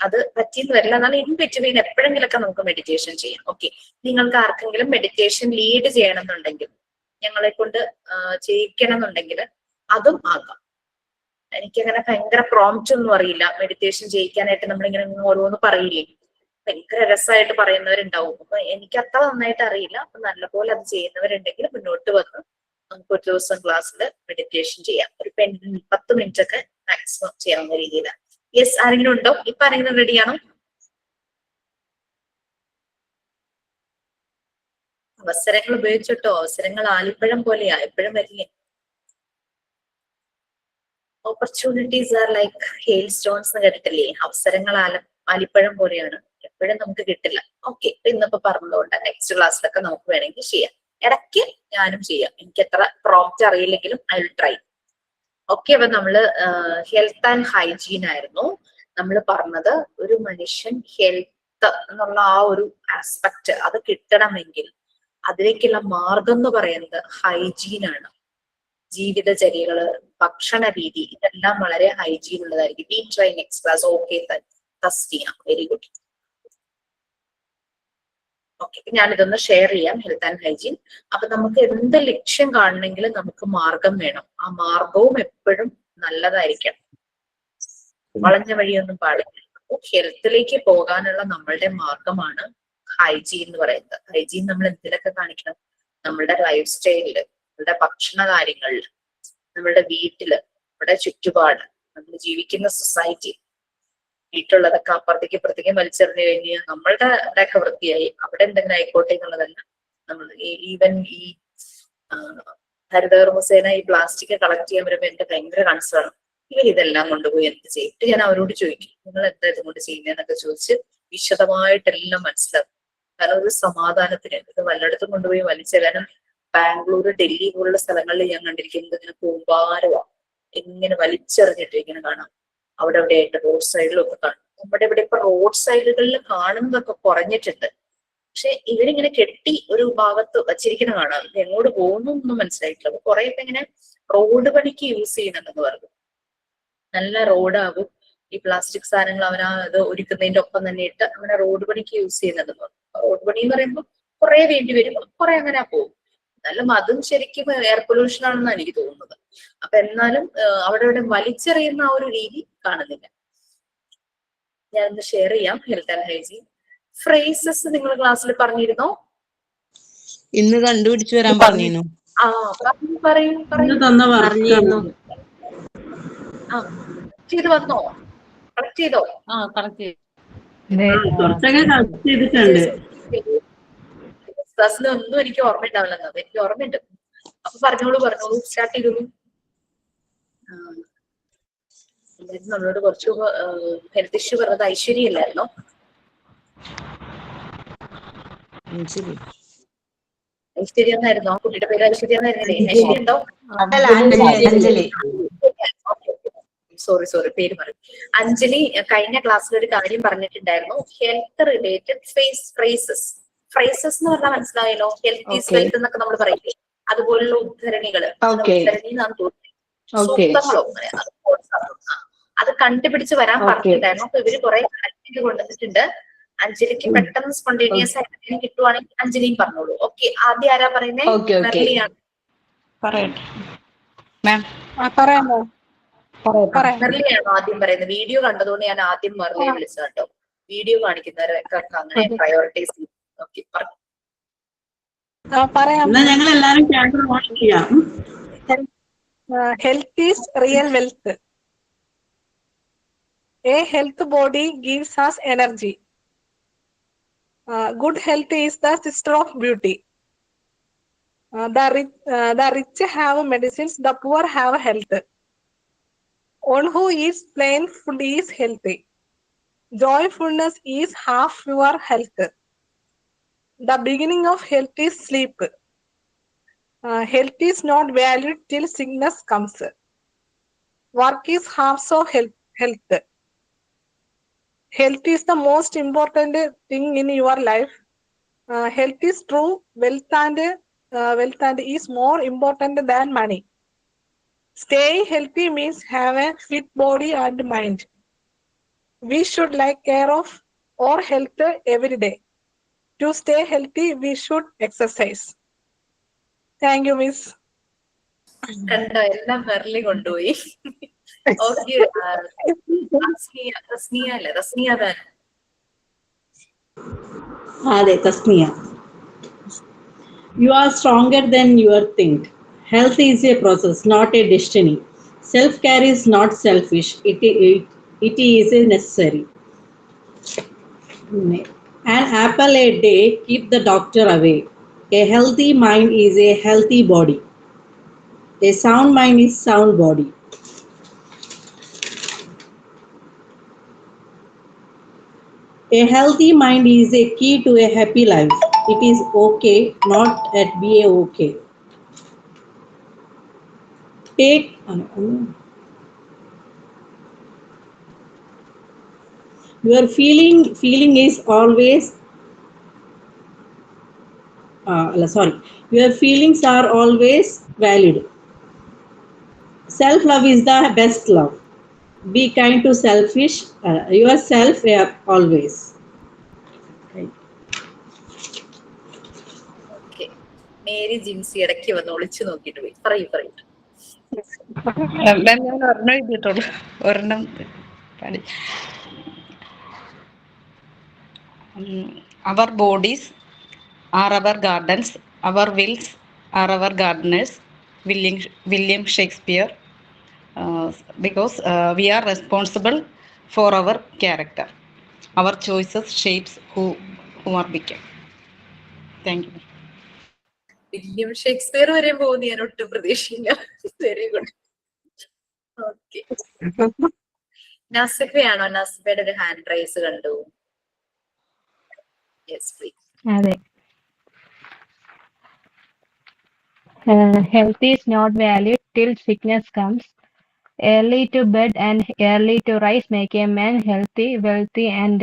അത് പറ്റിയെന്ന് വരില്ല. എന്നാലും ഇൻ ബിറ്റ്വീൻ എപ്പോഴെങ്കിലൊക്കെ നമുക്ക് മെഡിറ്റേഷൻ ചെയ്യാം. ഓക്കെ, നിങ്ങൾക്ക് ആർക്കെങ്കിലും മെഡിറ്റേഷൻ ലീഡ് ചെയ്യണം എന്നുണ്ടെങ്കിൽ, ഞങ്ങളെ കൊണ്ട് ചെയ്യിക്കണം എന്നുണ്ടെങ്കിൽ അതും ആകാം. എനിക്കങ്ങനെ ഭയങ്കര പ്രോംപ്റ്റ് ഒന്നും അറിയില്ല മെഡിറ്റേഷൻ ചെയ്യിക്കാനായിട്ട്. നമ്മളിങ്ങനെ ഓരോന്ന് പറയില്ലേ, ഭയങ്കര രസമായിട്ട് പറയുന്നവരുണ്ടാവും. അപ്പൊ എനിക്ക് അത്ര നന്നായിട്ട് അറിയില്ല. അപ്പൊ നല്ലപോലെ അത് ചെയ്യുന്നവരുണ്ടെങ്കിൽ മുന്നോട്ട് വന്ന് നമുക്ക് ഒരു ദിവസം ക്ലാസ്സിൽ മെഡിറ്റേഷൻ ചെയ്യാം. ഒരു 10 മിനിറ്റ് ഒക്കെ മാക്സിമം ചെയ്യാവുന്ന രീതിയിലാണ്. യെസ്, ആരെങ്കിലും ഉണ്ടോ? ഇപ്പൊ ആരെങ്കിലും റെഡിയാണോ? അവസരങ്ങൾ ഉപയോഗിച്ചിട്ടോ, അവസരങ്ങൾ ആലിപ്പഴം പോലെയാ, എപ്പോഴും വരില്ലേ. Opportunities are like hailstones എന്ന് കേട്ടിട്ടില്ലേ? അവസരങ്ങൾ ആലിപ്പഴം പോലെയാണ്, എപ്പോഴും നമുക്ക് കിട്ടില്ല. ഓക്കെ, ഇന്നിപ്പോ പറഞ്ഞതുകൊണ്ട് നെക്സ്റ്റ് ക്ലാസ്സിലൊക്കെ നമുക്ക് വേണമെങ്കിൽ ചെയ്യാം. ഇടയ്ക്ക് ഞാനും ചെയ്യാം, എനിക്ക് എത്ര പ്രോംപ്റ്റ് അറിയില്ലെങ്കിലും ഐ വിൽ ട്രൈ. ഓക്കെ, അപ്പൊ നമ്മള് ഹെൽത്ത് ആൻഡ് ഹൈജീൻ ആയിരുന്നു നമ്മൾ പറഞ്ഞത്. ഒരു മനുഷ്യൻ ഹെൽത്ത് എന്നുള്ള ആ ഒരു ആസ്പെക്ട് അത് കിട്ടണമെങ്കിൽ അതിലേക്കുള്ള മാർഗം എന്ന് പറയുന്നത് ഹൈജീനാണ്. ജീവിതചര്യകള്, ഭക്ഷണ രീതി, ഇതെല്ലാം വളരെ ഹൈജീൻ ഉള്ളതായിരിക്കും. We try next class. Okay, Tasthiya, very good. Okay, ഞാനിതൊന്ന് ഷെയർ ചെയ്യാം, ഹെൽത്ത് ആൻഡ് ഹൈജീൻ. അപ്പൊ നമുക്ക് എന്ത് ലക്ഷ്യം കാണണമെങ്കിലും നമുക്ക് മാർഗം വേണം. ആ മാർഗവും എപ്പോഴും നല്ലതായിരിക്കണം, വളഞ്ഞ വഴിയൊന്നും പാടില്ല. അപ്പൊ ഹെൽത്തിലേക്ക് പോകാനുള്ള നമ്മളുടെ മാർഗമാണ് ഹൈജീൻ എന്ന് പറയുന്നത്. ഹൈജീൻ നമ്മൾ എന്തിലൊക്കെ കാണിക്കണം? നമ്മളുടെ ലൈഫ് സ്റ്റൈലില്, നമ്മളുടെ ഭക്ഷണ കാര്യങ്ങളില്, നമ്മളുടെ വീട്ടില്, നമ്മുടെ ചുറ്റുപാട്, നമ്മൾ ജീവിക്കുന്ന സൊസൈറ്റി, വീട്ടിലുള്ളതൊക്കെ അപ്പുറത്തേക്ക് ഇപ്പുറത്തേക്ക് വലിച്ചെറിഞ്ഞു കഴിഞ്ഞാൽ നമ്മളുടെ അവിടെയൊക്കെ വൃത്തിയായി. അവിടെ എന്തെങ്കിലും ആയിക്കോട്ടെ എന്നുള്ളതല്ല. നമ്മൾ ഈവൻ ഈ ഹരിതകർമ്മസേന ഈ പ്ലാസ്റ്റിക് കളക്ട് ചെയ്യാൻ വരുമ്പോൾ എന്റെ ഭയങ്കര കൺസേൺ. ഇവരിതെല്ലാം കൊണ്ടുപോയി എന്ത് ചെയ്യും? ഞാൻ അവരോട് ചോദിക്കും, നിങ്ങൾ എന്താ ഇതും കൊണ്ട് ചെയ്യുന്നതെന്നൊക്കെ ചോദിച്ച് വിശദമായിട്ടെല്ലാം മനസ്സിലാക്കും. കാരണം ഒരു സമാധാനത്തിന് ഇത് വല്ലയിടത്തും കൊണ്ടുപോയി വലിച്ചെല്ലാനും. ബാംഗ്ലൂർ, ഡൽഹി പോലുള്ള സ്ഥലങ്ങളിൽ ഞാൻ കണ്ടിരിക്കുന്നത് ഇങ്ങനെ കൂമ്പാരമാണ്, ഇങ്ങനെ വലിച്ചെറിഞ്ഞിട്ടിരിങ്ങനെ കാണാം. അവിടെ എവിടെയായിട്ട് റോഡ് സൈഡിലൊക്കെ കാണും. നമ്മുടെ ഇവിടെ ഇപ്പൊ റോഡ് സൈഡുകളിൽ കാണുന്നതൊക്കെ കുറഞ്ഞിട്ടുണ്ട്. പക്ഷെ ഇവരിങ്ങനെ കെട്ടി ഒരു ഭാഗത്ത് വച്ചിരിക്കുന്ന കാണാം. ഇത് എങ്ങോട്ട് പോകുന്നു ഒന്നും മനസ്സിലായിട്ടില്ല. അപ്പൊ കുറെയൊക്കെ ഇങ്ങനെ റോഡ് പണിക്ക് യൂസ് ചെയ്യുന്നുണ്ടെന്ന് പറഞ്ഞു. നല്ല റോഡാകും ഈ പ്ലാസ്റ്റിക് സാധനങ്ങൾ അവനാ ഇത് ഒരുക്കുന്നതിന്റെ ഒപ്പം തന്നെ ഇട്ട് അങ്ങനെ റോഡ് പണിക്ക് യൂസ് ചെയ്യുന്നുണ്ടെന്ന് പറഞ്ഞു. റോഡ് പണി എന്ന് പറയുമ്പോൾ കുറെ വേണ്ടി വരും, കുറെ അങ്ങനെ പോകും. എന്നാലും അതും ശരിക്കും എയർ പൊല്യൂഷൻ ആണെന്നാണ് എനിക്ക് തോന്നുന്നത്. അപ്പൊ എന്നാലും അവിടെ ഇവിടെ വലിച്ചെറിയുന്ന ആ ഒരു രീതി കാണുന്നില്ല. ഞാനൊന്ന് ഷെയർ ചെയ്യാം. ഹെൽത്ത് ആൻഡ് ഹൈജീൻ ഫ്രേസസ് നിങ്ങൾ ക്ലാസ്സിൽ പറഞ്ഞിരുന്നോ? ഇന്ന് കണ്ടുപിടിച്ചു വരാൻ പറഞ്ഞിരുന്നു. ആ പറയൂ. ഇന്ന് തന്ന വർക്കാണ്. ആ ചെയ്ത് വന്നോ? കളക്ട് ചെയ്തോ? കറക്റ്റ്. കുറച്ചൊക്കെ കളക്ട് ചെയ്തിട്ടുണ്ട്. ക്ലാസ്സിലൊന്നും എനിക്ക് ഓർമ്മ ഉണ്ടാവില്ലെന്നത്. എനിക്ക് ഓർമ്മയുണ്ട്. അപ്പൊ പറഞ്ഞോളൂ സ്റ്റാർട്ട് ചെയ്തോളൂ. നമ്മളോട് കുറച്ച് ഹെൽത്ത് ഇഷ്യൂ പറഞ്ഞത് ഐശ്വര്യ അല്ലായിരുന്നോ? ഐശ്വര്യ എന്നായിരുന്നോ? കുട്ടിയുടെ പേര് ഐശ്വര്യ എന്നായിരുന്നില്ലേ? ഐശ്വര്യ ഉണ്ടോ? സോറി പേര് പറയും. അഞ്ജലി കഴിഞ്ഞ ക്ലാസ്സിൽ ഒരു കാര്യം പറഞ്ഞിട്ടുണ്ടായിരുന്നു. ഹെൽത്ത് റിലേറ്റഡ് ഫ്രേസസ് എന്ന് പറഞ്ഞാൽ മനസ്സിലായല്ലോ. ഹെൽത്ത് ഈസ് വെൽത്ത് എന്നൊക്കെ നമ്മൾ പറയില്ലേ, അതുപോലുള്ള ഉദ്ധരണികള്. ഉദ്ധരണി എന്നാണ് തോന്നുന്നത്, സൂക്തങ്ങളോ അത് കണ്ടുപിടിച്ച് വരാൻ പറഞ്ഞിട്ടുണ്ടായിരുന്നു. അപ്പൊ ഇവര് കുറെ കളക്ട് ചെയ്ത് കൊണ്ടുവന്നിട്ടുണ്ട്. അഞ്ജലിക്ക് പെട്ടെന്ന് സ്പോണ്ടേനിയസ് ആയിട്ട് കിട്ടുവാണെങ്കിൽ അഞ്ജലിയും പറഞ്ഞോളൂ. ഓക്കെ, ആദ്യം ആരാ പറയുന്നത്? മെർലിയാണ്. മെർലിയാണോ ആദ്യം പറയുന്നത്? വീഡിയോ കണ്ടതുകൊണ്ട് ഞാൻ ആദ്യം മെർലിയെ വിളിച്ചു കേട്ടോ. വീഡിയോ കാണിക്കുന്നവരൊക്കെ അങ്ങനെ പ്രയോറിറ്റൈസ് ചെയ്യും. ഓക്കെ, പറഞ്ഞു. എന്നാ ഞങ്ങൾ എല്ലാരും ക്യാമറ ഓൺ ചെയ്യാം. Health is real wealth. A health body gives us energy. Good health is the sister of beauty. The rich have medicines, the poor have health. One who eats plain food is healthy. Joyfulness is half your health. The beginning of health is sleep. Health is not valued till sickness comes. Work is half of health. Health is the most important thing in your life. Health is true wealth and is more important than money. Staying healthy means have a fit body and mind. We should take care of our health every day. To stay healthy, we should exercise. Thank you, Miss. കണ്ടോ, എല്ലാം മെർലി കൊണ്ടുപോയി. Okay, Rasniya. അതെ, Tasnia. You are stronger than you think. Health is a process, not a destiny. Self-care is not selfish. It is necessary. An apple a day keep the doctor away. A healthy mind is a healthy body. A sound mind is sound body. A healthy mind is a key to a happy life. It is okay not at be okay. Take your feeling is always your feelings are always valid. Self love is the best love. Be kind to yourself always. Okay, Mary Jincy ഇടയ്ക്ക് വന്ന് ഒളിച്ചു നോക്കിട്ട് പോയി. പറയൂ. ഞാൻ ഒരെണ്ണം എഴുതിയിട്ടുള്ളൂ. ഒരെണ്ണം our bodies are our gardens, our wills are our gardeners. William Shakespeare. Because we are responsible for our character. Our choices shapes who are become. Thank you. William Shakespeare വരെ പോകുന്നു ഞാൻ ഒട്ടും പ്രതീക്ഷയില്ല. Very good. ഓക്കെ, നസിഫയാണോ? നസിഫയുടെ ഒരു hand raise കണ്ടു. Yes please. അതെ. Health is not valued till sickness comes. Early to bed and early to rise make a man healthy, wealthy, and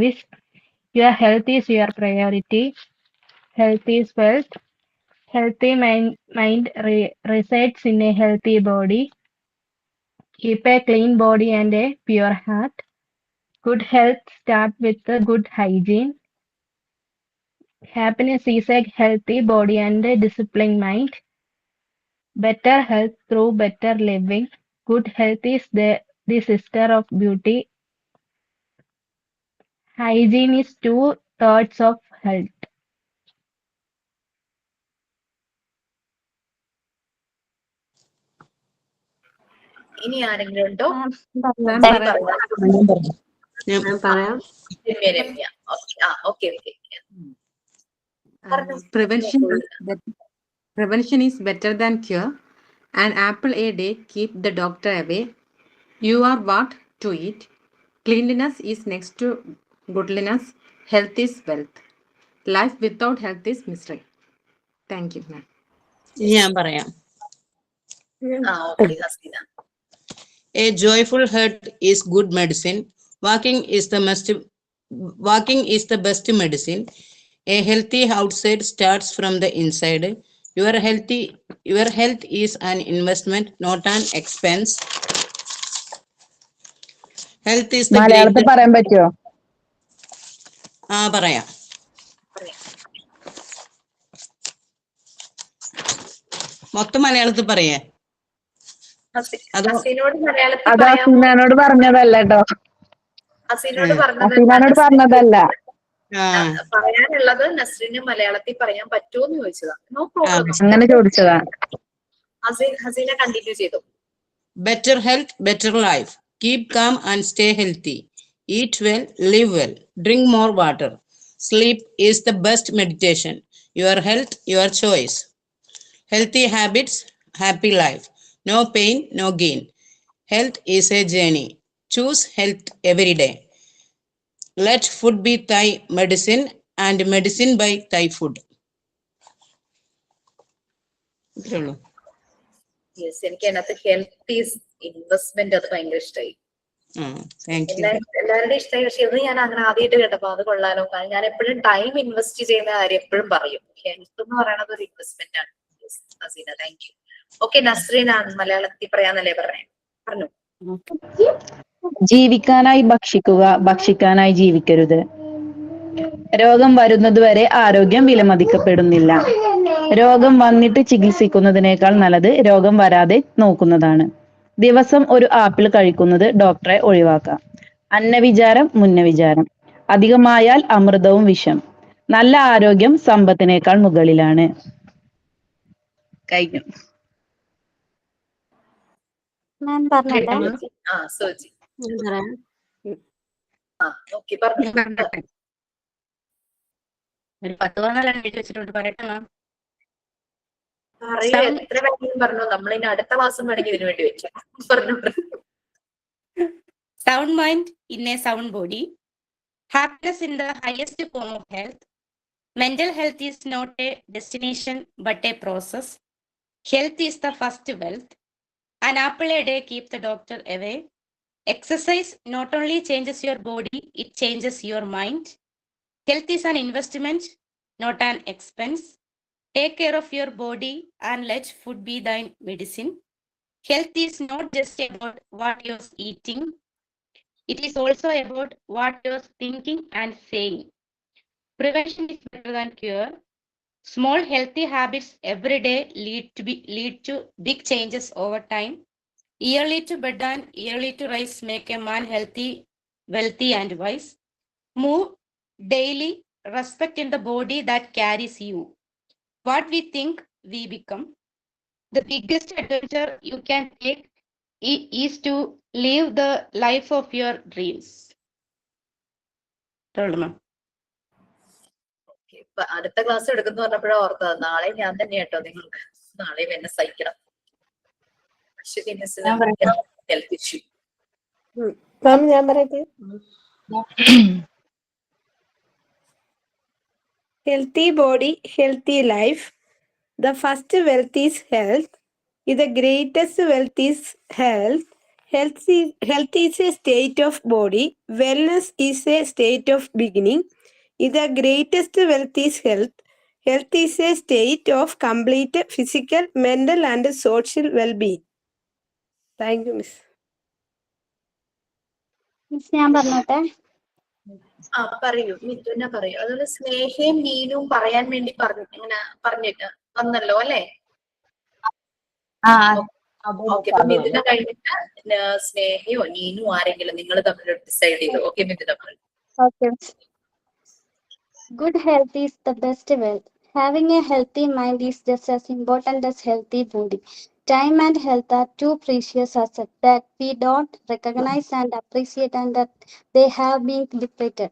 wise. Your health is your priority. Health is wealth. Healthy mind resides in a healthy body. Keep a clean body and a pure heart. Good health starts with a good hygiene. Happiness is a healthy body and a disciplined mind. Better health through better living. Good health is the sister of beauty. Hygiene is 2/3 of health. ഇനി ആരെങ്കിലും ഉണ്ടോ? ഞാൻ നസ്രിൻ പറയാം. പറയാം. ഞാൻ പറയാം. Ramya. Okay. Prevention is better than cure. An apple a day keep the doctor away. You are what to eat. Cleanliness is next to goodliness. Health is wealth. Life without health is misery. Thank you, ma'am. ഞാൻ പറയാം. Okay Haseena. A joyful heart is good medicine. Walking is the best medicine. A healthy outside starts from the inside. Your health is an investment, not an expense. Health is the മലയാളത്തിൽ പറയാൻ പറ്റുമോ? പറയാം. മൊത്തം മലയാളത്തിൽ പറയാ. ഹസീനോട് മലയാളത്തിൽ അത് പറയാമോ? അസീനാനോട് പറഞ്ഞതല്ല കേട്ടോ. ഹസീനോട് അസീനാനോട് പറഞ്ഞതല്ല. പറയാനുള്ളത് നസ്രിന് മലയാളത്തിൽ പറയാൻ പറ്റുമോന്ന് ചോദിച്ചതാ. No problem. അങ്ങനെ ചോദിച്ചതാ. ഹസീന കണ്ടിന്യൂ ചെയ്തു. Better health, better life. Keep calm and stay healthy. Eat well, live well. Drink more water. Sleep is the best meditation. Your health, your choice. Healthy habits, happy life. No pain, no gain. Health is a journey. Choose health every day. Let food be Thai medicine and medicine by Thai food. Yes, എനിക്ക് അതിനകത്ത് health is investment അത് ഭയങ്കര ഇഷ്ടമായി. എല്ലാവരുടെയും ഇഷ്ടമായി. പക്ഷെ ഇത് ഞാൻ അങ്ങനെ ആദ്യമായിട്ട് കേട്ടപ്പോ അത് കൊള്ളാലോ. കാരണം ഞാൻ എപ്പോഴും ടൈം ഇൻവെസ്റ്റ് ചെയ്യുന്ന കാര്യം എപ്പോഴും പറയും. ഹെൽത്ത് എന്ന് പറയുന്നത് ഒരു ഇൻവെസ്റ്റ്മെന്റ് ആണ്. Haseena, thank you. ഓക്കെ, നസ്രീനാണ് മലയാളത്തിൽ പറയാന്നല്ലേ പറഞ്ഞു. ജീവിക്കാനായി ഭക്ഷിക്കുക, ഭക്ഷിക്കാനായി ജീവിക്കരുത്. രോഗം വരുന്നതുവരെ ആരോഗ്യം വിലമതിക്കപ്പെടുന്നില്ല. രോഗം വന്നിട്ട് ചികിത്സിക്കുന്നതിനേക്കാൾ നല്ലത് രോഗം വരാതെ നോക്കുന്നതാണ്. ദിവസം ഒരു ആപ്പിൾ കഴിക്കുന്നത് ഡോക്ടറെ ഒഴിവാക്കാം. അന്നവിചാരം മുന്നവിചാരം. അധികമായാൽ അമൃതവും വിഷം. നല്ല ആരോഗ്യം സമ്പത്തിനേക്കാൾ മുകളിലാണ്. കഴിഞ്ഞു. സോജി. ഒരു 10-12 എഴുതി വെച്ചിട്ടുണ്ട്, പറയട്ടെ മാം. എത്ര വേണമെങ്കിലും പറഞ്ഞു. നമ്മളിനി അടുത്ത മാസം വേണമെങ്കിൽ ഇതിനു വേണ്ടി വെച്ചു. പറഞ്ഞു. Sound mind in a sound body. Happiness in the highest form of health. Mental health is not a destination but a process. Health is the first wealth. An apple a day keep the doctor away. Exercise not only changes your body, it changes your mind. Health is an investment, not an expense. Take care of your body and let food be thine medicine. Health is not just about what you're eating. It is also about what you're thinking and saying. Prevention is better than cure. Small healthy habits every day lead to big changes over time. Early to bed and early to rise make a man healthy, wealthy and wise. Move daily, respect in the body that carries you. What we think, we become. The biggest adventure you can take is to live the life of your dreams. അടുത്ത class എടുക്കുന്നു പറഞ്ഞപ്പോഴാ ഓർത്തത്. നാളെ ഞാൻ തന്നെ കേട്ടോ നിങ്ങൾക്ക്. നാളെ എന്നെ സഹിക്കണം. Health issue. ഞാൻ പറയട്ടെ. Healthy body, healthy life. The first wealth is health. The greatest wealth is health. Health is a state of body. Wellness is a state of beginning. The greatest wealth is health. Health is a state of complete physical, mental, and social well-being. Thank you, Miss. Miss ഞാൻ പറഞ്ഞോട്ടെ. ആ പറയൂ, മിഥുന പറയൂ. അതുപോലെ സ്നേഹയും നീനും പറയാൻ വേണ്ടി ഇങ്ങനെ പറഞ്ഞിട്ട് വന്നല്ലോ അല്ലെ? ഓക്കെ, അപ്പൊ മിഥുന കഴിഞ്ഞിട്ട് സ്നേഹയോ നീനോ ആരെങ്കിലും നിങ്ങൾ തമ്മിൽ ഡിസൈഡ് ചെയ്തു. ഓക്കെ മിഥുന പറയൂ. Okay. Good health is the best wealth. Having a healthy mind is just as important as healthy body. Time and health are two precious assets that we don't recognize and appreciate, and that they have been depleted.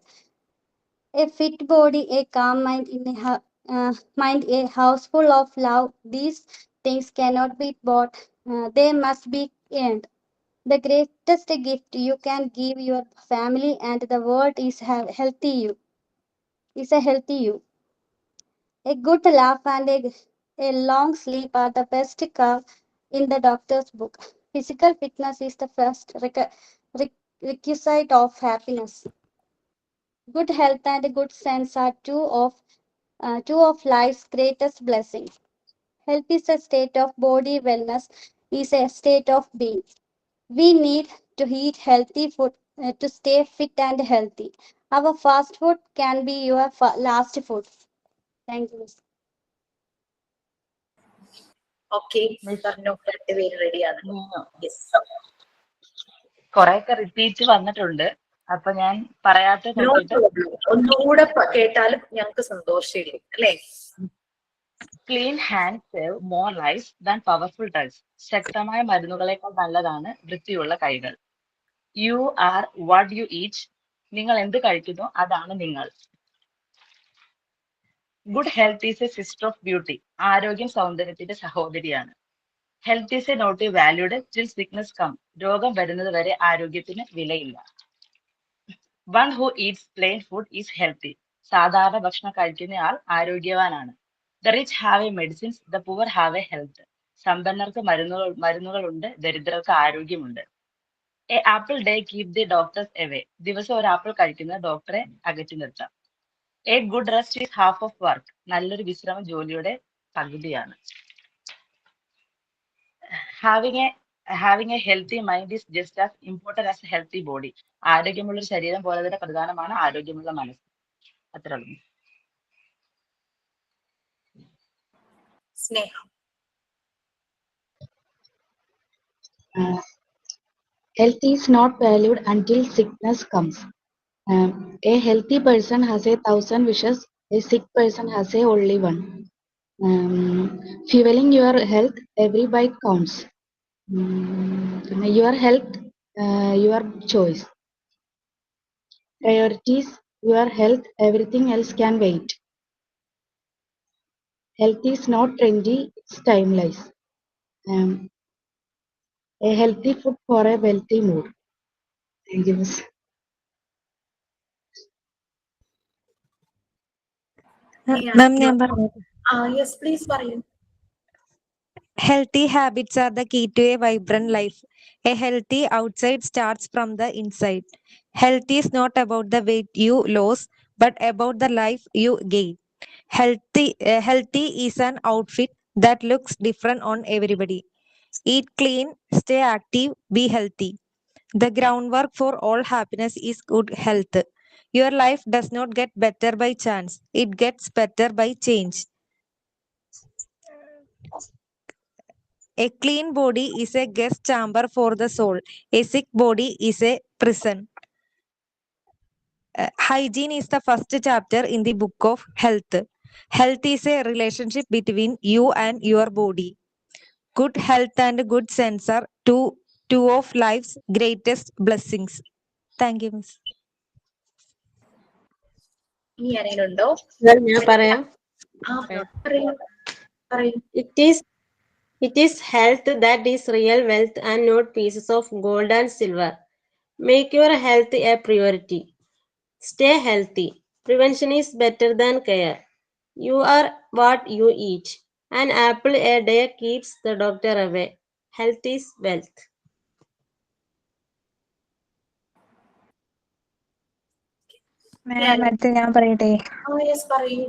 A fit body, a calm mind, mind, a house full of love. These things cannot be bought. They must be earned. The greatest gift you can give your family and the world is healthy you. Is a healthy you. A good laugh and a long sleep are the best curve in the doctor's book. Physical fitness is the first requisite of happiness. Good health and good sense are two of life's greatest blessings. Health is a state of body, wellness is a state of being. We need to eat healthy food to stay fit and healthy. Our fast food can be your last food. Thank you, Miss. Okay പറഞ്ഞോ, രണ്ടുപേര് റെഡിയാണ്. കൊറേയൊക്കെ repeat വന്നിട്ടുണ്ട്, അപ്പൊ ഞാൻ പറയാത്ത നോക്കിയിട്ട് ഒന്നുകൂടെ കേട്ടാലും ഞങ്ങൾക്ക് സന്തോഷമില്ല അല്ലേ? Clean hand save more life than powerful drugs. ശക്തമായ മരുന്നുകളെക്കാൾ നല്ലതാണ് വൃത്തിയുള്ള കൈകൾ. You are what you eat. നിങ്ങൾ എന്ത് കഴിക്കുന്നു അതാണ് നിങ്ങൾ. Good health is a sister of beauty. ആരോഗ്യം സൗന്ദര്യത്തിന്റെ സഹോദരിയാണ്. Health is a not valued till sickness come. രോഗം വരുന്നത് വരെ ആരോഗ്യത്തിന് വിലയില്ല. One who eats plain food is healthy. സാധാരണ ഭക്ഷണം കഴിക്കുന്നയാൾ ആരോഗ്യവാനാണ്. The rich have a medicines, the poor have A health. സമ്പന്നർക്ക് മരുന്നുകളുണ്ട്, ദരിദ്രർക്ക് ആരോഗ്യമുണ്ട്. A apple day keep the doctors away. ദിവസം ഒരു ആപ്പിൾ കഴിക്കുന്നത് ഡോക്ടറെ അകറ്റി നിർത്താം. A good rest is half of work. നല്ലൊരു വിശ്രമം ജോലിയുടെ പകുതിയാണ്. Having a healthy mind is just as important as a healthy body. ആരോഗ്യമുള്ള ഒരു ശരീരം പോലെ തന്നെ പ്രധാനമാണ് ആരോഗ്യമുള്ള മനസ്സ്. അത്രേ ഉള്ളൂ. സ്നേഹ. Health is not valued until sickness comes. A healthy person has 1,000 wishes. A sick person has only one. Fueling your health, every bite counts. Your health, your choice. Priorities, your health, everything else can wait. Health is not trendy, it's timeless. A healthy food for a wealthy mood. Thank you, Miss. Ma'am, ഞാൻ പറഞ്ഞു. Yes please പറയൂ. Healthy habits are the key to a vibrant life. A healthy outside starts from the inside. Health is not about the weight you lose, but about the life you gain. Healthy is an outfit that looks different on everybody. Eat clean, stay active, be healthy. The groundwork for all happiness is good health. Your life does not get better by chance. It gets better by change. A clean body is a guest chamber for the soul. A sick body is a prison. Hygiene is the first chapter in the book of health. Health is a relationship between you and your body. Good health and good sense are two of life's greatest blessings. Thank you, Miss. ഇനി ആരെങ്കിലും ഉണ്ടോ? ഞാൻ പറയാം. It is health that is real wealth and not pieces of gold and silver. Make your health a priority. Stay healthy. Prevention is better than care. You are what you eat. An apple a day keeps the doctor away. Health is wealth. മാം അടുത്ത് ഞാൻ പറയട്ടെ. പറയൂ.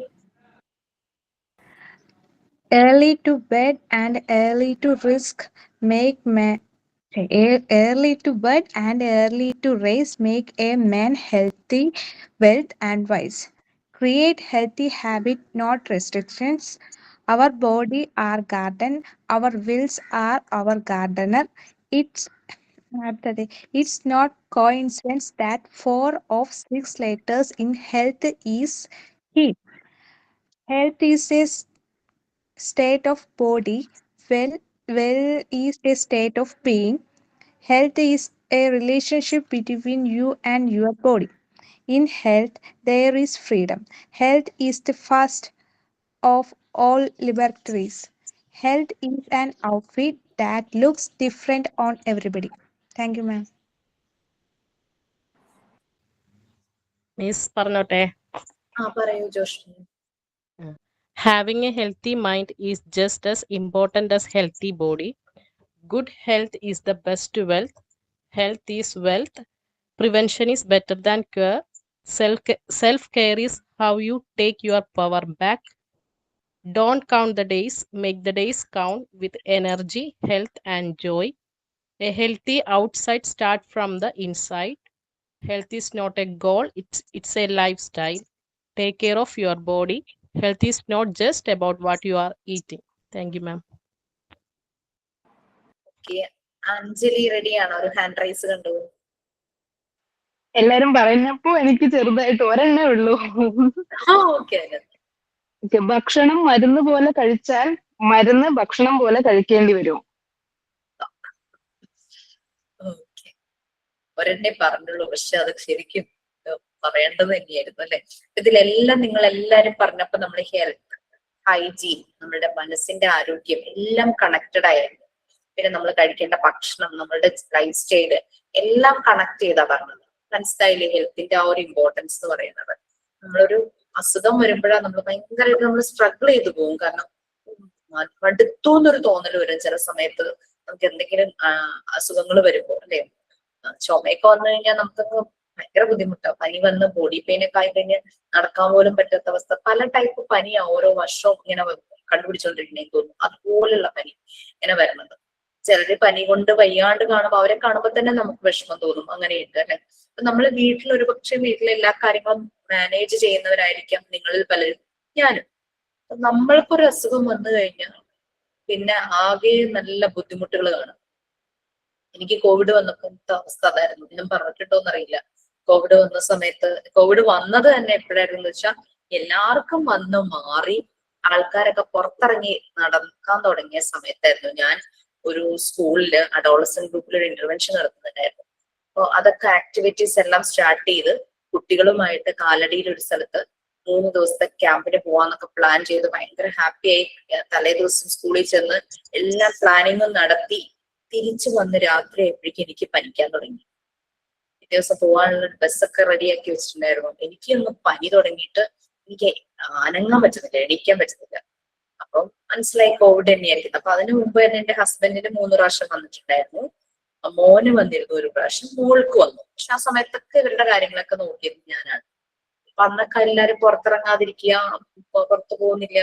Early to bed and early to risk make man early to bed and early to raise make a man healthy, wealth and wise. Create healthy habit, not restrictions. Our body, our garden. Our wills are our gardener. It's not coincidence that 4 of 6 letters in health is heat. Health is a state of body. Well is a state of being. Health is a relationship between you and your body. In health, there is freedom. Health is the first of all liberties. Health is an outfit that looks different on everybody. Thank you, ma'am. Miss പറഞ്ഞോട്ടെ. പറയൂ Joshi. Having a healthy mind is just as important as healthy body. Good health is the best wealth. Health is wealth. Prevention is better than cure. Self-care is how you take your power back. Don't count the days, make the days count with energy, health and joy. A healthy outside start from the inside. Health is not a goal, it's a lifestyle. Take care of your body. Health is not just about what you are eating. Thank you, ma'am. Okay. Anjali റെഡിയാണോ? ഒരു hand raise കണ്ടു. എല്ലാരും പറഞ്ഞപ്പോ എനിക്ക് ചെറുതായിട്ട് ഒരെണ്ണേ ഉള്ളൂ. ഭക്ഷണം മരുന്ന് പോലെ കഴിച്ചാൽ മരുന്ന് ഭക്ഷണം പോലെ കഴിക്കേണ്ടി വരും. ഒരെണ്ണേ പറഞ്ഞുള്ളൂ, പക്ഷെ അത് ശരിക്കും പറയേണ്ടത് തന്നെയായിരുന്നു അല്ലെ. ഇതിലെല്ലാം നിങ്ങൾ എല്ലാരും പറഞ്ഞപ്പോ നമ്മൾ ഹെൽത്ത്, ഹൈജീൻ, നമ്മുടെ മനസ്സിന്റെ ആരോഗ്യം എല്ലാം കണക്റ്റഡ് ആയിരുന്നു. പിന്നെ നമ്മൾ കഴിക്കേണ്ട ഭക്ഷണം, നമ്മളുടെ ലൈഫ് സ്റ്റൈല് എല്ലാം കണക്ട് ചെയ്താ പറഞ്ഞത്. മനസ്സിലായില്ലേ ഹെൽത്തിന്റെ ആ ഒരു ഇമ്പോർട്ടൻസ് എന്ന് പറയുന്നത്? നമ്മളൊരു അസുഖം വരുമ്പോഴാണ് നമ്മൾ ഭയങ്കരമായിട്ട് നമ്മൾ സ്ട്രഗിൾ ചെയ്തു പോകും. കാരണം മടുത്തു എന്നൊരു തോന്നൽ വരും ചില സമയത്ത്. നമുക്ക് എന്തെങ്കിലും അസുഖങ്ങൾ വരുമ്പോ അല്ലെ, ചുമയൊക്കെ വന്നു കഴിഞ്ഞാൽ നമുക്കൊക്കെ ഭയങ്കര ബുദ്ധിമുട്ടാണ്. പനി വന്ന് ബോഡി പെയിൻ ഒക്കെ ആയി കഴിഞ്ഞ് നടക്കാൻ പോലും പറ്റാത്ത അവസ്ഥ. പല ടൈപ്പ് പനിയാ ഓരോ വർഷവും ഇങ്ങനെ കണ്ടുപിടിച്ചോണ്ടിരിക്കണേന്ന് തോന്നുന്നു. അതുപോലുള്ള പനി ഇങ്ങനെ വരുന്നത്. ചിലര് പനി കൊണ്ട് വയ്യാണ്ട് കാണുമ്പോൾ അവരെ കാണുമ്പോൾ തന്നെ നമുക്ക് വിഷമം തോന്നും. അങ്ങനെയുണ്ട് അല്ലെ. അപ്പൊ നമ്മള് വീട്ടിൽ ഒരുപക്ഷെ വീട്ടിലെ എല്ലാ കാര്യങ്ങളും മാനേജ് ചെയ്യുന്നവരായിരിക്കാം നിങ്ങളിൽ പലരും, ഞാനും. നമ്മൾക്കൊരു അസുഖം വന്നു കഴിഞ്ഞാൽ പിന്നെ ആകെ നല്ല ബുദ്ധിമുട്ടുകൾ കാണും. എനിക്ക് കോവിഡ് വന്നപ്പോ അവസ്ഥ അതായിരുന്നു. ഞാൻ പറഞ്ഞിട്ടുണ്ടോന്നറിയില്ല. കോവിഡ് വന്ന സമയത്ത്, കോവിഡ് വന്നത് തന്നെ എപ്പോഴായിരുന്നു വെച്ചാൽ എല്ലാവർക്കും വന്ന് മാറി ആൾക്കാരൊക്കെ പുറത്തിറങ്ങി നടക്കാൻ തുടങ്ങിയ സമയത്തായിരുന്നു. ഞാൻ ഒരു സ്കൂളില് അഡോളസന്റ് ഗ്രൂപ്പിൽ ഒരു ഇന്റർവെൻഷൻ നടത്തുന്നുണ്ടായിരുന്നു. അപ്പൊ അതൊക്കെ ആക്ടിവിറ്റീസ് എല്ലാം സ്റ്റാർട്ട് ചെയ്ത് കുട്ടികളുമായിട്ട് കാലടിയിൽ ഒരു സ്ഥലത്ത് 3 ദിവസത്തെ ക്യാമ്പിന് പോവാന്നൊക്കെ പ്ലാൻ ചെയ്ത് ഭയങ്കര ഹാപ്പി ആയി തലേ ദിവസം സ്കൂളിൽ ചെന്ന് എല്ലാ പ്ലാനിങ്ങും നടത്തി തിരിച്ചു വന്ന് രാത്രി ആയപ്പോഴേക്കും എനിക്ക് പനിക്കാൻ തുടങ്ങി. ഈ ദിവസം പോകാനുള്ള ബസ്സൊക്കെ റെഡിയാക്കി വെച്ചിട്ടുണ്ടായിരുന്നു. എനിക്കൊന്ന് പനി തുടങ്ങിയിട്ട് എനിക്ക് അനങ്ങാൻ പറ്റുന്നില്ല, എണീക്കാൻ പറ്റുന്നില്ല. അപ്പം മനസ്സിലായി കോവിഡ് തന്നെയായിരിക്കും. അപ്പൊ അതിനു മുമ്പ് തന്നെ എന്റെ ഹസ്ബൻഡിന് 3 പ്രാവശ്യം വന്നിട്ടുണ്ടായിരുന്നു. മോന് വന്നിരുന്നു 1 പ്രാവശ്യം, മോൾക്ക് വന്നു. പക്ഷെ ആ സമയത്തൊക്കെ ഇവരുടെ കാര്യങ്ങളൊക്കെ നോക്കിയത് ഞാനാണ്. അപ്പൊ അന്നൊക്കെ എല്ലാരും പുറത്തിറങ്ങാതിരിക്കുക, പുറത്തു പോകുന്നില്ല,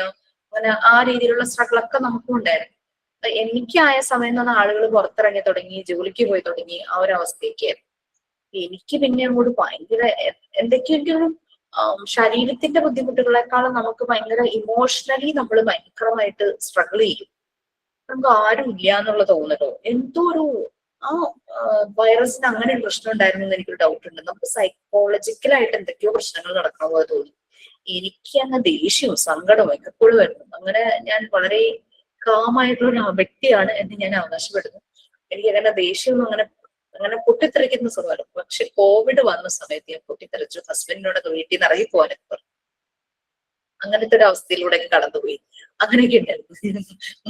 അങ്ങനെ ആ രീതിയിലുള്ള സ്ട്രഗിളൊക്കെ നമുക്കും ഉണ്ടായിരുന്നു. എനിക്കായ സമയം എന്ന് പറഞ്ഞാൽ ആളുകൾ പുറത്തിറങ്ങി തുടങ്ങി, ജോലിക്ക് പോയി തുടങ്ങി, ആ ഒരു അവസ്ഥയൊക്കെയായിരുന്നു. എനിക്ക് പിന്നെ അങ്ങോട്ട് ഭയങ്കര എന്തൊക്കെയോ എനിക്കൊരു ശരീരത്തിന്റെ ബുദ്ധിമുട്ടുകളെക്കാളും നമുക്ക് ഭയങ്കര ഇമോഷണലി നമ്മൾ ഭയങ്കരമായിട്ട് സ്ട്രഗിൾ ചെയ്യും. നമുക്ക് ആരും ഇല്ല എന്നുള്ള തോന്നലോ, എന്തോ ഒരു ആ വൈറസിന് അങ്ങനെ ഒരു പ്രശ്നം ഉണ്ടായിരുന്നു എന്ന് എനിക്കൊരു ഡൗട്ട് ഉണ്ട്. നമുക്ക് സൈക്കോളജിക്കലായിട്ട് എന്തൊക്കെയോ പ്രശ്നങ്ങൾ നടക്കണ പോലെ തോന്നി. എനിക്ക് അങ്ങ് ദേഷ്യവും സങ്കടവും ഒക്കെ എപ്പോഴും വരുന്നു. അങ്ങനെ ഞാൻ വളരെ കാമായിട്ടുള്ള ഒരു വ്യക്തിയാണ് എന്ന് ഞാൻ അവകാശപ്പെടുന്നു. എനിക്ക് അങ്ങനെ ദേഷ്യമൊന്നും അങ്ങനെ പൊട്ടിത്തെറിക്കുന്ന സ്വഭാവം. പക്ഷെ കോവിഡ് വന്ന സമയത്ത് ഞാൻ പൊട്ടിത്തെറിച്ചു. ഹസ്ബൻഡിനോടൊക്കെ വീട്ടിൽ നിന്ന് ഇറങ്ങി പോകാനൊക്കെ പറഞ്ഞു. അങ്ങനത്തെ ഒരു അവസ്ഥയിലൂടെ കടന്നുപോയി. അങ്ങനെയൊക്കെ ഉണ്ടായിരുന്നു.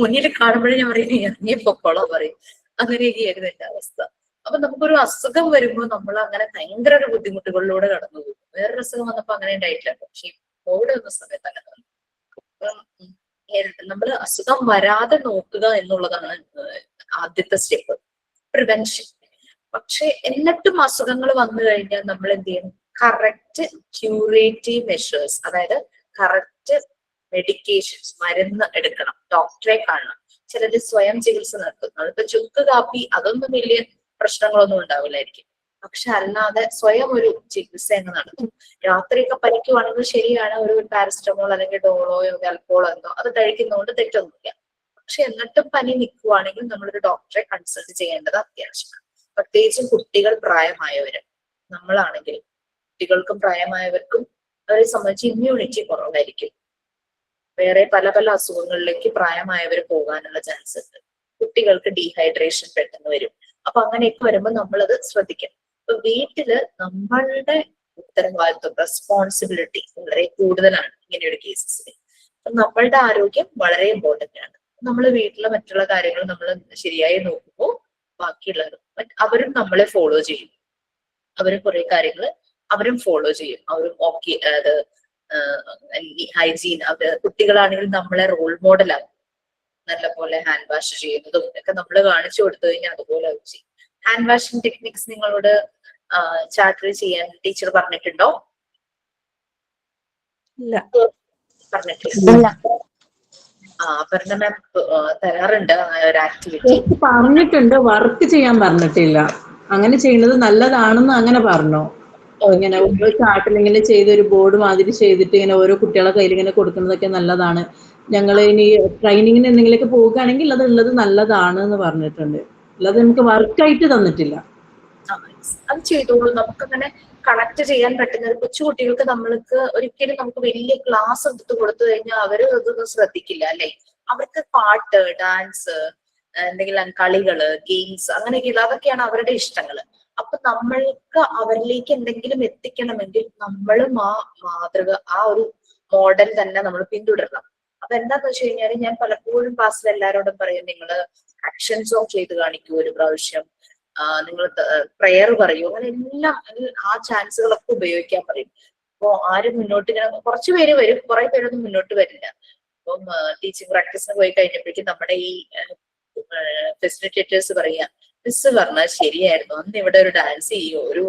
മുന്നിൽ കാണുമ്പോഴേ ഞാൻ പറയും ഇറങ്ങി പൊക്കോളാൻ പറയും. അങ്ങനെയൊക്കെയായിരുന്നു എന്റെ അവസ്ഥ. അപ്പൊ നമുക്കൊരു അസുഖം വരുമ്പോൾ നമ്മൾ അങ്ങനെ ഭയങ്കര ഒരു ബുദ്ധിമുട്ടുകളിലൂടെ കടന്നു പോകും. വേറൊരു അസുഖം വന്നപ്പോ അങ്ങനെ ഉണ്ടായിട്ടില്ല. പക്ഷെ കോവിഡ് വന്ന സമയത്ത് അങ്ങനെ നമ്മൾ അസുഖം വരാതെ നോക്കുക എന്നുള്ളതാണ് ആദ്യത്തെ സ്റ്റെപ്പ്, പ്രിവെൻഷൻ. പക്ഷെ എന്നിട്ടും അസുഖങ്ങൾ വന്നു കഴിഞ്ഞാൽ നമ്മൾ എന്ത് ചെയ്യണം? കറക്റ്റ് ക്യൂറേറ്റീവ് മെഷേഴ്സ്, അതായത് കറക്റ്റ് മെഡിക്കേഷൻസ്, മരുന്ന് എടുക്കണം, ഡോക്ടറെ കാണണം. ചിലര് സ്വയം ചികിത്സ നടത്തുന്നു. അതിപ്പോ ചുക്ക് കാപ്പി അതൊന്നും വലിയ പ്രശ്നങ്ങളൊന്നും ഉണ്ടാവില്ലായിരിക്കും. പക്ഷെ അല്ലാതെ സ്വയം ഒരു ചികിത്സ എന്ന് നടത്തും. രാത്രിയൊക്കെ പനിക്കുവാണെങ്കിൽ ശരിയാണ്, ഒരു പാരസ്റ്റമോൾ അല്ലെങ്കിൽ ഡോളോയോ അൽക്കോളോ എന്തോ അത് കഴിക്കുന്നതുകൊണ്ട് തെറ്റൊന്നുമില്ല. പക്ഷെ എന്നിട്ടും പനി നിൽക്കുവാണെങ്കിൽ നമ്മളൊരു ഡോക്ടറെ കൺസൾട്ട് ചെയ്യേണ്ടത് അത്യാവശ്യമാണ്. പ്രത്യേകിച്ചും കുട്ടികൾ, പ്രായമായവര്. നമ്മളാണെങ്കിൽ കുട്ടികൾക്കും പ്രായമായവർക്കും അവരെ സംബന്ധിച്ച് ഇമ്മ്യൂണിറ്റി കുറവായിരിക്കും. വേറെ പല പല അസുഖങ്ങളിലേക്ക് പ്രായമായവർ പോകാനുള്ള ചാൻസ് ഉണ്ട്. കുട്ടികൾക്ക് ഡീഹൈഡ്രേഷൻ പെട്ടെന്ന് വരും. അപ്പൊ അങ്ങനെയൊക്കെ വരുമ്പോൾ നമ്മളത് ശ്രദ്ധിക്കണം. അപ്പൊ വീട്ടില് നമ്മളുടെ ഉത്തരവാദിത്വം, റെസ്പോൺസിബിലിറ്റി വളരെ കൂടുതലാണ് ഇങ്ങനെയൊരു കേസസിൽ. നമ്മളുടെ ആരോഗ്യം വളരെ ഇമ്പോർട്ടന്റ് ആണ്. നമ്മൾ വീട്ടിലെ മറ്റുള്ള കാര്യങ്ങൾ നമ്മൾ ശരിയായി നോക്കുമ്പോൾ ബാക്കിയുള്ളവരും അവരും നമ്മളെ ഫോളോ ചെയ്യും. അവരും കുറെ കാര്യങ്ങൾ അവരും ഫോളോ ചെയ്യും. അവരും ഓക്കെ, അത് ഹൈജീൻ, അത് കുട്ടികളാണെങ്കിൽ നമ്മളെ റോൾ മോഡലാകും. നല്ലപോലെ ഹാൻഡ് വാഷ് ചെയ്യുന്നതും ഒക്കെ നമ്മൾ കാണിച്ചു കൊടുത്തു കഴിഞ്ഞാൽ അതുപോലെ അവർ ചെയ്യും. ഹാൻഡ് വാഷിംഗ് ടെക്നിക്സ് നിങ്ങളോട് ചാർട്ടിൽ ചെയ്യാൻ ടീച്ചർ പറഞ്ഞിട്ടുണ്ടോ? ഇല്ല, പറഞ്ഞിട്ടില്ല. അപർണ മാം തരാറുണ്ട് ഒരു ആക്ടിവിറ്റി. പറഞ്ഞിട്ടുണ്ട്, വർക്ക് ചെയ്യാൻ പറഞ്ഞിട്ടില്ല. അങ്ങനെ ചെയ്യുന്നത് നല്ലതാണെന്ന് അങ്ങനെ പറഞ്ഞു. ഇങ്ങനെ ഓരോ ചാർട്ടിൽ ഇങ്ങനെ ചെയ്ത് ഒരു ബോർഡ് മാതിരി ചെയ്തിട്ട് ഇങ്ങനെ ഓരോ കുട്ടികളെ കയ്യിൽ ഇങ്ങനെ കൊടുക്കുന്നതൊക്കെ നല്ലതാണ്. ഞങ്ങൾ ഇനി ട്രെയിനിങ്ങിന് എന്തെങ്കിലുമൊക്കെ പോകുകയാണെങ്കിൽ അത് ഉള്ളത് നല്ലതാണ് എന്ന് പറഞ്ഞിട്ടുണ്ട്. അല്ലാതെ നമുക്ക് വർക്കായിട്ട് തന്നിട്ടില്ല. അത് ചെയ്തോളൂ. നമുക്കങ്ങനെ കണക്ട് ചെയ്യാൻ പറ്റുന്നത് കൊച്ചുകുട്ടികൾക്ക് നമ്മൾക്ക് ഒരിക്കലും നമുക്ക് വലിയ ക്ലാസ് എടുത്ത് കൊടുത്തു കഴിഞ്ഞാൽ അവര് ഇതൊന്നും ശ്രദ്ധിക്കില്ല അല്ലെ. അവർക്ക് പാട്ട്, ഡാൻസ്, എന്തെങ്കിലും കളികള്, ഗെയിംസ് അങ്ങനെയൊക്കെ അതൊക്കെയാണ് അവരുടെ ഇഷ്ടങ്ങള്. അപ്പൊ നമ്മൾക്ക് അവരിലേക്ക് എന്തെങ്കിലും എത്തിക്കണമെങ്കിൽ നമ്മളും ആ മാതൃക, ആ ഒരു മോഡൽ തന്നെ നമ്മൾ പിന്തുടരണം. അപ്പൊ എന്താന്ന് വെച്ച് കഴിഞ്ഞാൽ ഞാൻ പലപ്പോഴും ക്ലാസ്സിൽ എല്ലാവരോടും പറയും, നിങ്ങള് ആക്ഷൻ സോങ് ചെയ്ത് കാണിക്കൂ ഒരു പ്രാവശ്യം, നിങ്ങൾ പ്രെയർ പറയൂ, അങ്ങനെ എല്ലാം ആ ചാൻസുകളൊക്കെ ഉപയോഗിക്കാൻ പറയും. അപ്പൊ ആരും മുന്നോട്ട് ഇങ്ങനെ കുറച്ചു പേര് വരും, കുറെ പേരൊന്നും മുന്നോട്ട് വരില്ല. അപ്പം ടീച്ചിങ് പ്രാക്ടീസിന് പോയി കഴിഞ്ഞപ്പോഴേക്കും നമ്മുടെ ഈ ഫെസിലിറ്റേറ്റേഴ്സ് പറയാ, മിസ് പറഞ്ഞാൽ ശരിയായിരുന്നു, അന്ന് ഇവിടെ ഒരു ഡാൻസ് ചെയ്യോ, ഒരു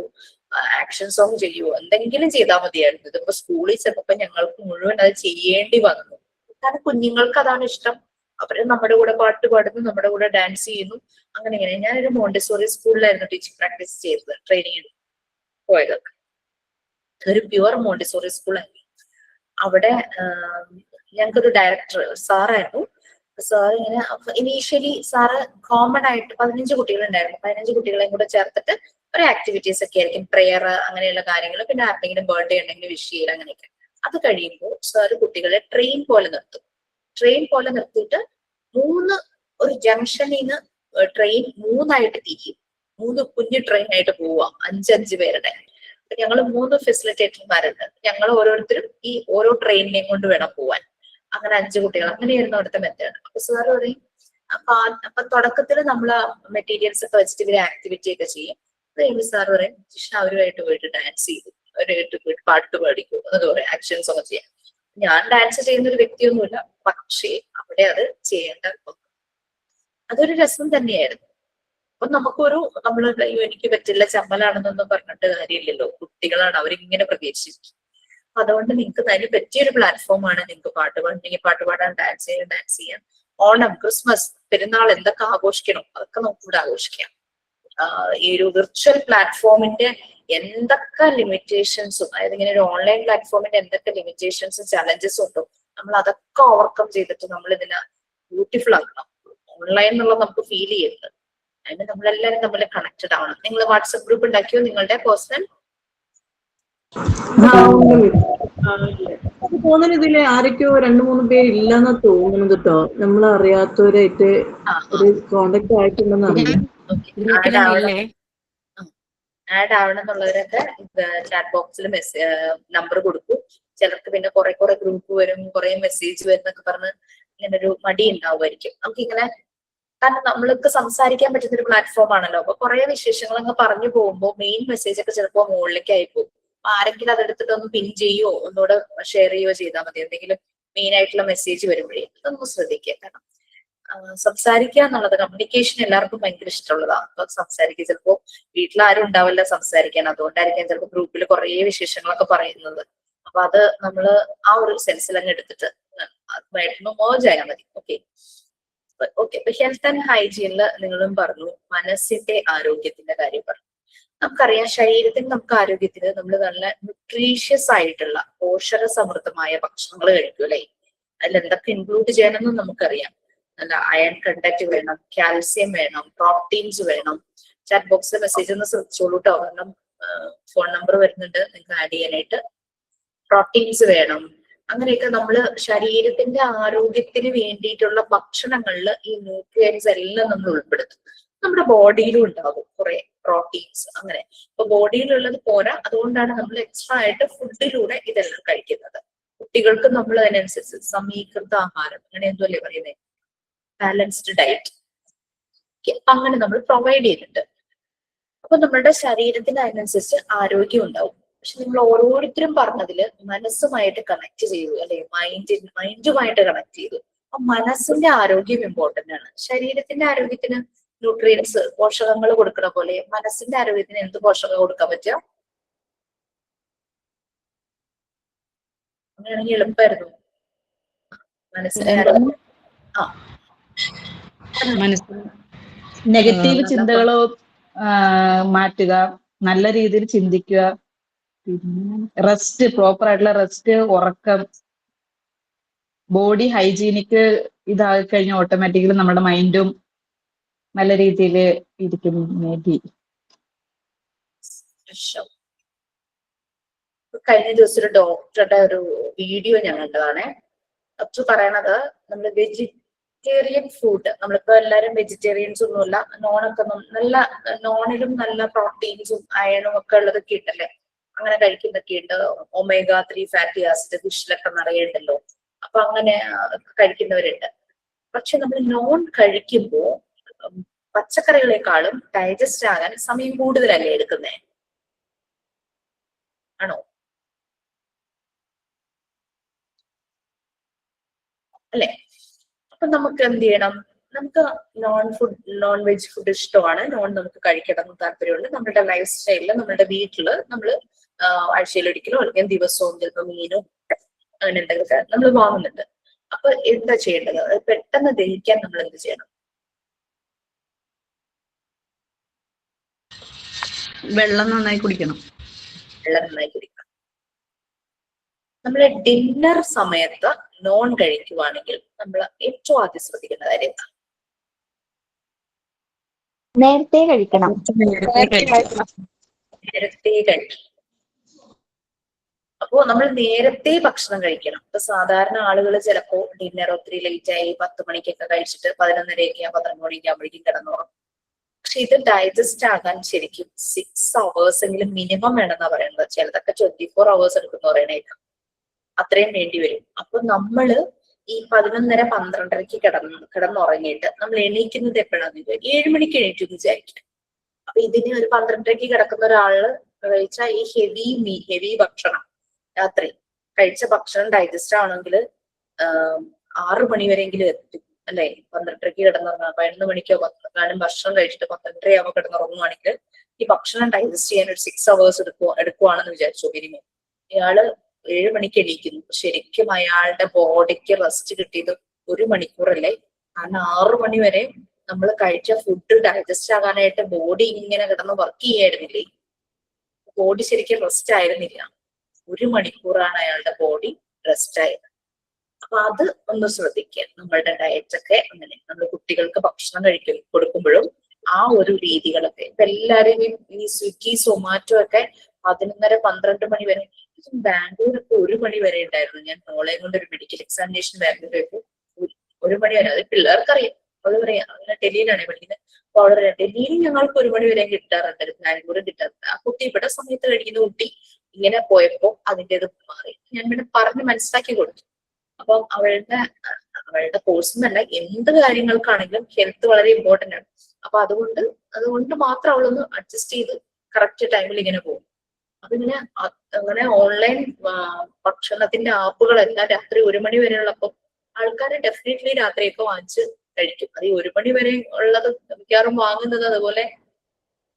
ആക്ഷൻ സോങ് ചെയ്യോ, എന്തെങ്കിലും ചെയ്താൽ മതിയായിരുന്നു. ഇതിപ്പോ സ്കൂളിൽ ചെന്നപ്പോ ഞങ്ങൾക്ക് മുഴുവൻ അത് ചെയ്യേണ്ടി വന്നു. കാരണം കുഞ്ഞുങ്ങൾക്ക് അതാണ് ഇഷ്ടം. അവര് നമ്മുടെ കൂടെ പാട്ട് പാടുന്നു, നമ്മുടെ കൂടെ ഡാൻസ് ചെയ്യുന്നു. അങ്ങനെ ഞാനൊരു മോണ്ടിസോറി സ്കൂളിലായിരുന്നു ടീച്ചിങ് പ്രാക്ടീസ് ചെയ്തത്, ട്രെയിനിങ് പോയതൊക്കെ. അതൊരു പ്യുവർ മോണ്ടിസോറി സ്കൂളായിരുന്നു. അവിടെ ഞങ്ങൾക്കൊരു ഡയറക്ടർ സാറായിരുന്നു. സാർ ഇങ്ങനെ ഇനീഷ്യലി സാറ് കോമൺ ആയിട്ട് 15 കുട്ടികളുണ്ടായിരുന്നു. 15 കുട്ടികളെയും കൂടെ ചേർത്തിട്ട് ഒരു ആക്ടിവിറ്റീസ് ഒക്കെ ആയിരിക്കും, പ്രെയർ അങ്ങനെയുള്ള കാര്യങ്ങൾ, പിന്നെ ആർക്കെങ്കിലും ബർത്ത്ഡേ ഉണ്ടെങ്കിൽ വിഷ് ചെയ്യൽ, അങ്ങനെയൊക്കെ. അത് കഴിയുമ്പോൾ സാറ് കുട്ടികളെ ട്രെയിൻ പോലെ നിർത്തും. ട്രെയിൻ പോലെ നിർത്തിയിട്ട് ഒരു ജംഗ്ഷനിൽ നിന്ന് ട്രെയിൻ 3ആയിട്ട് തിരിയും. 3 കുഞ്ഞു ട്രെയിൻ ആയിട്ട് പോവാം, 5 പേരുടെ. ഞങ്ങൾ 3 ഫെസിലിറ്റേറ്റർമാരുണ്ട്. ഞങ്ങൾ ഓരോരുത്തരും ഈ ഓരോ ട്രെയിനിനെയും കൊണ്ട് വേണം പോവാൻ. അങ്ങനെ 5 കുട്ടികൾ, അങ്ങനെയായിരുന്നു അവിടുത്തെ മെത്തേഡ്. അപ്പൊ സാർ പറയും, അപ്പൊ തുടക്കത്തിൽ നമ്മൾ മെറ്റീരിയൽസ് ഒക്കെ വെച്ചിട്ട് ഇവരെ ആക്ടിവിറ്റി ഒക്കെ ചെയ്യും. അത് കഴിഞ്ഞ് സാർ പറയും, ജിഷ അവരുമായിട്ട് പോയിട്ട് ഡാൻസ് ചെയ്തു, അവരുമായിട്ട് പോയിട്ട് പാട്ട് പാടിക്കും എന്ന് പറയും, ആക്ഷൻസ് ഒക്കെ ചെയ്യാം. ഞാൻ ഡാൻസ് ചെയ്യുന്ന ഒരു വ്യക്തിയൊന്നുമില്ല, പക്ഷേ അവിടെ അത് ചെയ്യേണ്ട അതൊരു രസം തന്നെയായിരുന്നു. അപ്പൊ നമുക്കൊരു എനിക്ക് പറ്റില്ല, ചമ്മലാണെന്നൊന്നും പറഞ്ഞിട്ട് കാര്യമില്ലല്ലോ. കുട്ടികളാണ്, അവരിങ്ങനെ പ്രതീക്ഷിച്ചു. അതുകൊണ്ട് നിങ്ങൾക്ക് അതിന് പറ്റിയൊരു പ്ലാറ്റ്ഫോമാണ്. നിങ്ങൾക്ക് പാട്ട് പാടണമെങ്കിൽ പാട്ട് പാടാൻ, ഡാൻസ് ചെയ്യാൻ. ഓണം, ക്രിസ്മസ്, പെരുന്നാൾ എന്തൊക്കെ ആഘോഷിക്കണം അതൊക്കെ നമുക്കിവിടെ ആഘോഷിക്കാം. ഈ ഒരു വിർച്വൽ പ്ലാറ്റ്ഫോമിന്റെ എന്തൊക്കെ ലിമിറ്റേഷൻസും, അതായത് ഇങ്ങനെ ഒരു ഓൺലൈൻ പ്ലാറ്റ്ഫോമിന്റെ എന്തൊക്കെ ലിമിറ്റേഷൻസും ചലഞ്ചസും ഉണ്ടോ, നമ്മൾ അതൊക്കെ ഓവർകം ചെയ്തിട്ട് നമ്മൾ ഇതിനെ ബ്യൂട്ടിഫുൾ ആക്കണം. ഓൺലൈൻ എന്നുള്ളത് നമുക്ക് ഫീൽ ചെയ്യരുത്. അതിന് നമ്മളെല്ലാവരും തമ്മിൽ കണക്റ്റഡ് ആവണം. നിങ്ങൾ വാട്സപ്പ് ഗ്രൂപ്പ് ഉണ്ടാക്കിയോ നിങ്ങളുടെ പേഴ്സണൽ? തോന്നുന്നു ഇതില് ആരൊക്കെയോ 2-3 പേര് ഇല്ലെന്നാ തോന്നുന്നത് കേട്ടോ. നമ്മൾ അറിയാത്തവരായിട്ട് ഒരു കോണ്ടാക്ട് ആയിട്ടുണ്ടെന്ന് അറിയാം. ആഡ് ആവണം എന്നുള്ളവരൊക്കെ ചാറ്റ് ബോക്സിൽ നമ്പർ കൊടുക്കും. ചിലർക്ക് പിന്നെ കുറെ ഗ്രൂപ്പ് വരും, കുറെ മെസ്സേജ് വരും എന്നൊക്കെ പറഞ്ഞ് ഇങ്ങനെ ഒരു മടി ഉണ്ടാവുമായിരിക്കും. നമുക്കിങ്ങനെ, കാരണം നമ്മൾക്ക് സംസാരിക്കാൻ പറ്റുന്ന ഒരു പ്ലാറ്റ്ഫോം ആണല്ലോ. അപ്പൊ കുറെ വിശേഷങ്ങൾ അങ്ങ് പറഞ്ഞു പോകുമ്പോൾ മെയിൻ മെസ്സേജ് ഒക്കെ ചിലപ്പോൾ മുകളിലേക്ക് ആയി പോകും. അപ്പൊ ആരെങ്കിലും അതെടുത്തിട്ട് ഒന്ന് പിൻ ചെയ്യോ ഒന്നുകൂടെ ഷെയർ ചെയ്യോ ചെയ്താൽ മതി. എന്തെങ്കിലും മെയിൻ ആയിട്ടുള്ള മെസ്സേജ് വരുമ്പോഴേ അതൊന്ന് ശ്രദ്ധിക്കുക. കാരണം സംസാരിക്കുക എന്നുള്ളത്, കമ്മ്യൂണിക്കേഷൻ എല്ലാവർക്കും ഭയങ്കര ഇഷ്ടമുള്ളതാണ്. അപ്പൊ സംസാരിക്കുക, ചിലപ്പോ വീട്ടിലാരും ഉണ്ടാവില്ല സംസാരിക്കാൻ, അതുകൊണ്ടായിരിക്കും ചിലപ്പോൾ ഗ്രൂപ്പിൽ കുറെ വിശേഷങ്ങളൊക്കെ പറയുന്നത്. അപ്പൊ അത് നമ്മള് ആ ഒരു സെൻസിൽ അങ്ങ് എടുത്തിട്ട് അതുമായിട്ടൊന്ന് മേർജ് ആയാൽ മതി. Okay okay. ഇപ്പൊ ഹെൽത്ത് ആൻഡ് ഹൈജീനിൽ നിങ്ങളും പറഞ്ഞു മനസ്സിന്റെ ആരോഗ്യത്തിന്റെ കാര്യം പറഞ്ഞു. നമുക്കറിയാം ശരീരത്തിന് നമുക്ക് ആരോഗ്യത്തിന് നമ്മൾ നല്ല ന്യൂട്രീഷ്യസ് ആയിട്ടുള്ള പോഷക സമൃദ്ധമായ ഭക്ഷണങ്ങൾ കഴിക്കും അല്ലെ. അതിൽ എന്തൊക്കെ ഇൻക്ലൂഡ് ചെയ്യണമെന്നും നമുക്കറിയാം. നല്ല അയൺ കണ്ടന്റ് വേണം, കാൽസ്യം വേണം, പ്രോട്ടീൻസ് വേണം. ചാറ്റ് ബോക്സിൽ മെസ്സേജ് ഒന്ന് ശ്രദ്ധിച്ചോളൂ കേട്ടോ, കാരണം ഫോൺ നമ്പർ വരുന്നുണ്ട് നിങ്ങൾക്ക് ആഡ് ചെയ്യാനായിട്ട്. പ്രോട്ടീൻസ് വേണം. അങ്ങനെയൊക്കെ നമ്മള് ശരീരത്തിന്റെ ആരോഗ്യത്തിന് വേണ്ടിയിട്ടുള്ള ഭക്ഷണങ്ങളിൽ ഈ ന്യൂട്രിയൻസ് എല്ലാം നമ്മൾ ഉൾപ്പെടുത്തും. നമ്മുടെ ബോഡിയിലും ഉണ്ടാകും കുറെ പ്രോട്ടീൻസ്. അങ്ങനെ ഇപ്പൊ ബോഡിയിലുള്ളത് പോരാ, അതുകൊണ്ടാണ് നമ്മൾ എക്സ്ട്രാ ആയിട്ട് ഫുഡിലൂടെ ഇതെല്ലാം കഴിക്കുന്നത്. കുട്ടികൾക്ക് നമ്മൾ അതിനനുസരിച്ച് സമീകൃത ആഹാരം അങ്ങനെ എന്തോ അല്ലേ പറയുന്നത്, ബാലൻസ്ഡ് ഡയറ്റ് അങ്ങനെ നമ്മൾ പ്രൊവൈഡ് ചെയ്തിട്ടുണ്ട്. അപ്പൊ നമ്മളുടെ ശരീരത്തിന് അതിനനുസരിച്ച് ആരോഗ്യം ഉണ്ടാവും. പക്ഷെ നിങ്ങൾ ഓരോരുത്തരും പറഞ്ഞതില് മനസ്സുമായിട്ട് കണക്ട് ചെയ്തു അല്ലെ, മൈൻഡുമായിട്ട് കണക്ട് ചെയ്തു. അപ്പൊ മനസ്സിന്റെ ആരോഗ്യം ഇമ്പോർട്ടന്റ് ആണ്. ശരീരത്തിന്റെ ആരോഗ്യത്തിന് ന്യൂട്രിയൻസ് പോഷകങ്ങൾ കൊടുക്കണ പോലെ മനസ്സിന്റെ ആരോഗ്യത്തിന് എന്ത് പോഷകം കൊടുക്കാൻ പറ്റുക? അങ്ങനെയാണെങ്കിൽ എളുപ്പമായിരുന്നു. മനസ്സിന്റെ ആരോഗ്യം നെഗറ്റീവ് ചിന്തകളോ മാറ്റുക, നല്ല രീതിയിൽ ചിന്തിക്കുക, പിന്നെ റെസ്റ്റ്, പ്രോപ്പർ ആയിട്ടുള്ള റെസ്റ്റ്, ഉറക്കം, ബോഡി ഹൈജീനിക്ക് ഇതായി കഴിഞ്ഞാൽ ഓട്ടോമാറ്റിക്കലി നമ്മുടെ മൈൻഡും നല്ല രീതിയിൽ ഇരിക്കും. മേബി കഴിഞ്ഞ ദിവസം ഒരു ഡോക്ടറുടെ ഒരു വീഡിയോ ഞാൻ കണ്ടതാണേ. ഡോക്ടർ പറയണത് നമ്മൾ വെജിറ്റേറിയൻ ഫുഡ്, നമ്മളിപ്പോ എല്ലാരും വെജിറ്റേറിയൻസ് ഒന്നുമില്ല, നോണൊക്കെ നല്ല നോണിലും നല്ല പ്രോട്ടീൻസും അയണും ഒക്കെ ഉള്ളതൊക്കെ ഉണ്ടല്ലേ, അങ്ങനെ കഴിക്കുന്നൊക്കെ ഉണ്ട്. ഒമേഗ 3 ഫാറ്റി ആസിഡ് ഫിഷിലൊക്കെ നിറയുണ്ടല്ലോ, അപ്പൊ അങ്ങനെ കഴിക്കുന്നവരുണ്ട്. പക്ഷെ നമ്മൾ നോൺ കഴിക്കുമ്പോ പച്ചക്കറികളെക്കാളും ഡൈജസ്റ്റ് ആകാൻ സമയം കൂടുതലല്ലേ എടുക്കുന്നേ? ആണോ? അല്ലെ? അപ്പൊ നമുക്ക് എന്ത് ചെയ്യണം? നമുക്ക് നോൺ വെജ് ഫുഡ് ഇഷ്ടമാണ്, നോൺ നമുക്ക് കഴിക്കണം എന്ന് താല്പര്യമുണ്ട്. നമ്മുടെ ലൈഫ് സ്റ്റൈലില് നമ്മുടെ വീട്ടില് നമ്മൾ ആഴ്ചയിൽ ഒരിക്കലോ അല്ലെങ്കിൽ ദിവസവും ചിലപ്പോൾ മീനും അങ്ങനെ എന്തെങ്കിലും നമ്മൾ വാങ്ങുന്നുണ്ട്. അപ്പൊ എന്താ ചെയ്യേണ്ടത്? അത് പെട്ടെന്ന് ദഹിക്കാൻ നമ്മൾ എന്ത് ചെയ്യണം? വെള്ളം നന്നായി കുടിക്കണം. വെള്ളം നന്നായി കുടിക്കണം. നമ്മള് ഡിന്നർ സമയത്ത് നോൺ കഴിക്കുവാണെങ്കിൽ നമ്മൾ ഏറ്റവും ആദ്യം ശ്രദ്ധിക്കേണ്ട കാര്യം എന്താ? നേരത്തെ കഴിക്കണം. നേരത്തെ കഴിക്കണം. അപ്പോ നമ്മൾ നേരത്തെ ഭക്ഷണം കഴിക്കണം. ഇപ്പൊ സാധാരണ ആളുകൾ ചിലപ്പോ ഡിന്നർ ഒത്തിരി ലേറ്റ് ആയി 10 മണിക്കൊക്കെ കഴിച്ചിട്ട് 11:30 12 മണിക്ക് ആകുമ്പോഴേക്കും കിടന്നുറങ്ങും. പക്ഷെ ഇത് ഡൈജസ്റ്റ് ആകാൻ ശരിക്കും 6 hours എങ്കിലും മിനിമം വേണമെന്നാ പറയുന്നത്. ചിലതൊക്കെ 24 hours എടുക്കുന്ന പറയണേക്കാം. അത്രയും വേണ്ടി വരും. അപ്പൊ നമ്മള് ഈ 11:30 12:30 കിടന്നുറങ്ങിയിട്ട് നമ്മൾ എണീക്കുന്നത് എപ്പോഴാന്ന് വിചാരിക്കും? 7 മണിക്ക് എണീറ്റു എന്ന് വിചാരിക്കും. അപ്പൊ ഇതിന് ഒരു 12:30 കിടക്കുന്ന ഒരാള് കഴിച്ചാൽ ഈ ഹെവി ഭക്ഷണം രാത്രി കഴിച്ച ഭക്ഷണം ഡൈജസ്റ്റ് ആണെങ്കിൽ 6 മണി വരെയെങ്കിലും എത്തും അല്ലെ? 12:30 കിടന്നുറങ്ങാം, 11 മണിക്കോ ഭക്ഷണം കഴിച്ചിട്ട് 12:30 ആവുമ്പോൾ കിടന്നുറങ്ങുവാണെങ്കിൽ ഈ ഭക്ഷണം ഡൈജസ്റ്റ് ചെയ്യാൻ ഒരു 6 hours എടുക്കുവാണെന്ന് വിചാരിച്ചു മിനിമം. ഇയാള് 7 മണിക്ക് എണീക്കുന്നു. ശരിക്കും അയാളുടെ ബോഡിക്ക് റെസ്റ്റ് കിട്ടിയത് 1 മണിക്കൂറല്ലേ? കാരണം 6 മണി വരെ നമ്മൾ കഴിച്ച ഫുഡ് ഡൈജസ്റ്റ് ആകാനായിട്ട് ബോഡി ഇങ്ങനെ കിടന്ന് വർക്ക് ചെയ്യായിരുന്നില്ലേ? ബോഡി ശരിക്കും റെസ്റ്റ് ആയിരുന്നില്ല. 1 മണിക്കൂറാണ് അയാളുടെ ബോഡി റെസ്റ്റ് ആയത്. അപ്പൊ അത് ഒന്ന് ശ്രദ്ധിക്കുക. നമ്മളുടെ ഡയറ്റ് ഒക്കെ അങ്ങനെ നമ്മൾ കുട്ടികൾക്ക് ഭക്ഷണം കൊടുക്കുമ്പോഴും ആ ഒരു രീതികളൊക്കെ ഇപ്പൊ എല്ലാരും ഈ സ്വിഗ്ഗി സൊമാറ്റോ ഒക്കെ 11:30 12 മണി വരെ, ബാംഗ്ലൂരൊക്കെ 1 മണി വരെ ഉണ്ടായിരുന്നു. ഞാൻ മോളെ കൊണ്ട് ഒരു മെഡിക്കൽ എക്സാമിനേഷൻ ബാംഗ്ലൂരിലേക്ക് 1 മണി വരെ. അത് പിള്ളേർക്കറിയാം, അത് പറയാം. അങ്ങനെ ഡൽഹിയിലാണ് പഠിക്കുന്നത്. അപ്പൊ അവിടെ ഡൽഹിയിൽ ഞങ്ങൾക്ക് 1 മണി വരെ കിട്ടാറുണ്ട്, ബാംഗ്ലൂരും കിട്ടാറുണ്ട്. ആ കുട്ടി ഇവിടെ സമയത്ത് കഴിക്കുന്ന കുട്ടി ഇങ്ങനെ പോയപ്പോ അതിൻ്റെത് മാറി. ഞാൻ പിന്നെ പറഞ്ഞ് മനസ്സിലാക്കി കൊടുത്തു. അപ്പം അവളുടെ കോഴ്സിനല്ല എന്ത് കാര്യങ്ങൾക്കാണെങ്കിലും ഹെൽത്ത് വളരെ ഇമ്പോർട്ടന്റ് ആണ്. അപ്പൊ അതുകൊണ്ട് മാത്രം അവളൊന്ന് അഡ്ജസ്റ്റ് ചെയ്ത് കറക്റ്റ് ടൈമിൽ ഇങ്ങനെ പോകും. അതിങ്ങനെ അങ്ങനെ ഓൺലൈൻ ഭക്ഷണത്തിന്റെ ആപ്പുകളെല്ലാം രാത്രി 1 മണി വരെ ഉള്ളപ്പോൾ ആൾക്കാർ ഡെഫിനറ്റ്ലി രാത്രിയൊക്കെ വാങ്ങിച്ച് കഴിക്കും. അത് ഈ 1 മണി വരെ ഉള്ളത് മിക്കവാറും വാങ്ങുന്നത് അതുപോലെ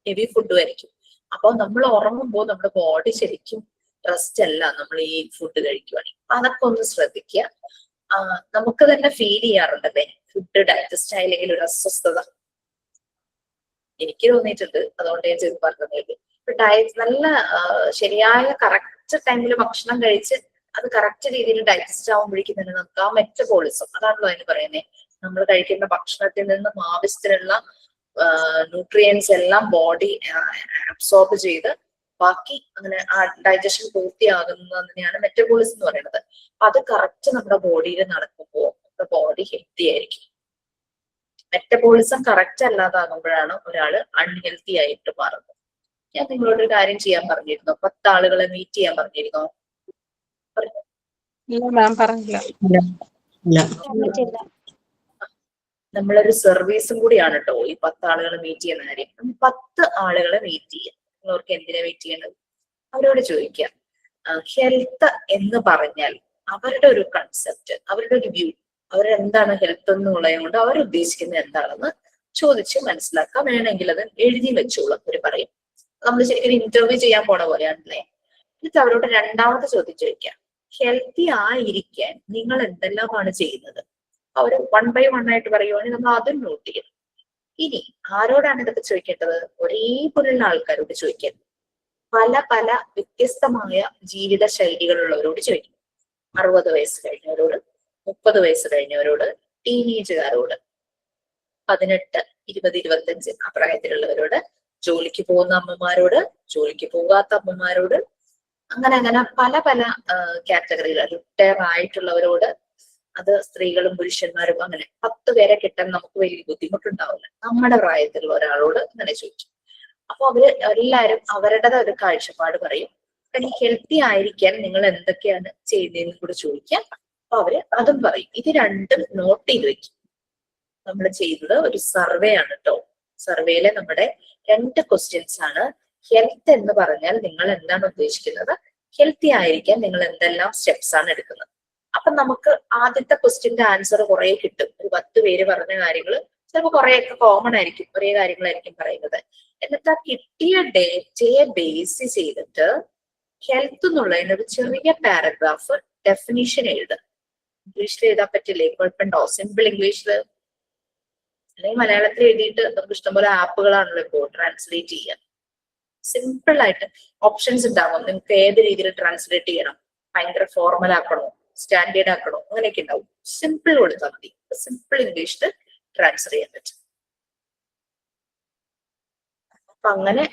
ഹെവി ഫുഡും ആയിരിക്കും. അപ്പൊ നമ്മൾ ഉറങ്ങുമ്പോൾ നമ്മുടെ ബോഡി ശരിക്കും റെസ്റ്റ് അല്ല നമ്മൾ ഈ ഫുഡ് കഴിക്കുവാണെങ്കിൽ. അതൊക്കെ ഒന്ന് ശ്രദ്ധിക്കുക. നമുക്ക് തന്നെ ഫീൽ ചെയ്യാറുണ്ടല്ലേ ഫുഡ് ഡൈജസ്റ്റ് ആയില്ലെങ്കിൽ ഒരു അസ്വസ്ഥത. എനിക്ക് തോന്നിയിട്ടുണ്ട്, അതുകൊണ്ട് ഞാൻ ചെയ്ത് പറഞ്ഞത്. നല്ല ശരിയായ കറക്റ്റ് ടൈമിൽ ഭക്ഷണം കഴിച്ച് അത് കറക്റ്റ് രീതിയിൽ ഡൈജസ്റ്റ് ആവുമ്പോഴേക്കും തന്നെ നമുക്ക് ആ മെറ്റബോളിസം, അതാണല്ലോ അതിന് പറയുന്നത്, നമ്മൾ കഴിക്കുന്ന ഭക്ഷണത്തിൽ നിന്നും ആവശ്യത്തിനുള്ള ന്യൂട്രിയൻസ് എല്ലാം ബോഡി അബ്സോർബ് ചെയ്ത് ബാക്കി അങ്ങനെ ആ ഡൈജഷൻ പൂർത്തിയാകുന്നതിനെയാണ് മെറ്റബോളിസം എന്ന് പറയുന്നത്. അപ്പൊ അത് കറക്റ്റ് നമ്മുടെ ബോഡിയിൽ നടക്കുമ്പോൾ നമ്മുടെ ബോഡി ഹെൽത്തി ആയിരിക്കും. മെറ്റബോളിസം കറക്റ്റ് അല്ലാതാകുമ്പോഴാണ് ഒരാള് അൺഹെൽത്തി ആയിട്ട് മാറുന്നത്. ഞാൻ നിങ്ങളോടൊരു കാര്യം ചെയ്യാൻ പറഞ്ഞിരുന്നോ? 10 ആളുകളെ മീറ്റ് ചെയ്യാൻ പറഞ്ഞിരുന്നോ? ഇല്ല മാം പറഞ്ഞില്ല. നമ്മളൊരു സർവീസും കൂടിയാണ് കേട്ടോ ഈ 10 ആളുകളെ മീറ്റ് ചെയ്യുന്ന കാര്യം. 10 ആളുകളെ മീറ്റ് ചെയ്യുക. അവർക്ക് എന്തിനാ മീറ്റ് ചെയ്യേണ്ടത്? അവരോട് ചോദിക്കാം, ഹെൽത്ത് എന്ന് പറഞ്ഞാൽ അവരുടെ ഒരു കൺസെപ്റ്റ്, അവരുടെ ഒരു വ്യൂ, അവരെന്താണ് ഹെൽത്ത് എന്നുള്ളത് കൊണ്ട് അവരുദ്ദേശിക്കുന്നത് എന്താണെന്ന് ചോദിച്ച് മനസ്സിലാക്കാം. വേണമെങ്കിൽ അത് എഴുതി വെച്ചോളാം അവർ പറയും. നമ്മൾ ശരിക്കും ഇന്റർവ്യൂ ചെയ്യാൻ പോണ പോലെയാണല്ലേ. എന്നിട്ട് അവരോട് രണ്ടാമത്തെ ചോദ്യം ചോദിക്കാം, ഹെൽത്തി ആയിരിക്കാൻ നിങ്ങൾ എന്തെല്ലാമാണ് ചെയ്യുന്നത്? അവർ 1 by 1 ആയിട്ട് പറയുവാണെങ്കിൽ നമ്മൾ അതും നോട്ട് ചെയ്യണം. ഇനി ആരോടാണ് ഇതൊക്കെ ചോദിക്കേണ്ടത്? ഒരേപോലുള്ള ആൾക്കാരോട് ചോദിക്കരുത്. പല പല വ്യത്യസ്തമായ ജീവിത ശൈലികളുള്ളവരോട് ചോദിക്കണം. 60 വയസ്സ് കഴിഞ്ഞവരോട്, 30 വയസ്സ് കഴിഞ്ഞവരോട്, ടീനേജുകാരോട്, 18, 20, 25 ആ പ്രായത്തിലുള്ളവരോട്, ജോലിക്ക് പോകുന്ന അമ്മമാരോട്, ജോലിക്ക് പോകാത്ത അമ്മമാരോട്, അങ്ങനെ അങ്ങനെ പല പല കാറ്റഗറികൾ, റിട്ടയർ ആയിട്ടുള്ളവരോട്, അത് സ്ത്രീകളും പുരുഷന്മാരും, അങ്ങനെ 10 പേരെ കിട്ടാൻ നമുക്ക് വലിയ ബുദ്ധിമുട്ടുണ്ടാവില്ല. നമ്മുടെ പ്രായത്തിലുള്ള ഒരാളോട് അങ്ങനെ ചോദിക്കും. അപ്പൊ അവര് എല്ലാവരും അവരുടേതായ ഒരു കാഴ്ചപ്പാട് പറയും. ഈ ഹെൽത്തി ആയിരിക്കാൻ നിങ്ങൾ എന്തൊക്കെയാണ് ചെയ്യുന്നതെന്ന് കൂടെ ചോദിക്കാം. അപ്പൊ അവര് അതും പറയും. ഇത് രണ്ടും നോട്ട് ചെയ്ത് വെക്കും. നമ്മൾ ചെയ്തത് ഒരു സർവേ ആണ് കേട്ടോ. സർവേയിലെ നമ്മുടെ 2 ക്വസ്റ്റ്യൻസ് ആണ്. ഹെൽത്ത് എന്ന് പറഞ്ഞാൽ നിങ്ങൾ എന്താണ് ഉദ്ദേശിക്കുന്നത്? ഹെൽത്തി ആയിരിക്കാൻ നിങ്ങൾ എന്തെല്ലാം സ്റ്റെപ്സ് ആണ് എടുക്കുന്നത്? അപ്പൊ നമുക്ക് ആദ്യത്തെ ക്വസ്റ്റ്യന്റെ ആൻസർ കുറെ കിട്ടും. ഒരു 10 പേര് പറഞ്ഞ കാര്യങ്ങൾ ചിലപ്പോൾ കുറെയൊക്കെ കോമൺ ആയിരിക്കും, ഒരേ കാര്യങ്ങളായിരിക്കും പറയുന്നത്. എന്നിട്ട് ആ കിട്ടിയ ഡേറ്റയെ ബേസ് ചെയ്തിട്ട് ഹെൽത്ത് എന്നുള്ളതിന് ഒരു ചെറിയ പാരഗ്രാഫ് ഡെഫിനിഷൻ എഴുതുക. ഇംഗ്ലീഷിൽ എഴുതാൻ പറ്റില്ലേ? കുഴപ്പമുണ്ടോ? സിമ്പിൾ ഇംഗ്ലീഷിൽ അല്ലെങ്കിൽ മലയാളത്തിൽ എഴുതിയിട്ട് നമുക്ക് ഇഷ്ടംപോലെ ആപ്പുകളാണല്ലോ ഇപ്പോൾ ട്രാൻസ്ലേറ്റ് ചെയ്യാൻ. സിമ്പിൾ ആയിട്ട് ഓപ്ഷൻസ് ഉണ്ടാവും. നിങ്ങൾക്ക് ഏത് രീതിയിൽ ട്രാൻസ്ലേറ്റ് ചെയ്യണം, ഭയങ്കര ഫോർമൽ ആക്കണോ, സ്റ്റാൻഡേർഡ് ആക്കണോ, അങ്ങനെയൊക്കെ ഉണ്ടാവും. സിമ്പിൾ കൊടുത്താൽ മതി. സിമ്പിൾ ഇംഗ്ലീഷിൽ ട്രാൻസ്ഫർ ചെയ്യാൻ പറ്റും. അപ്പൊ അങ്ങനെ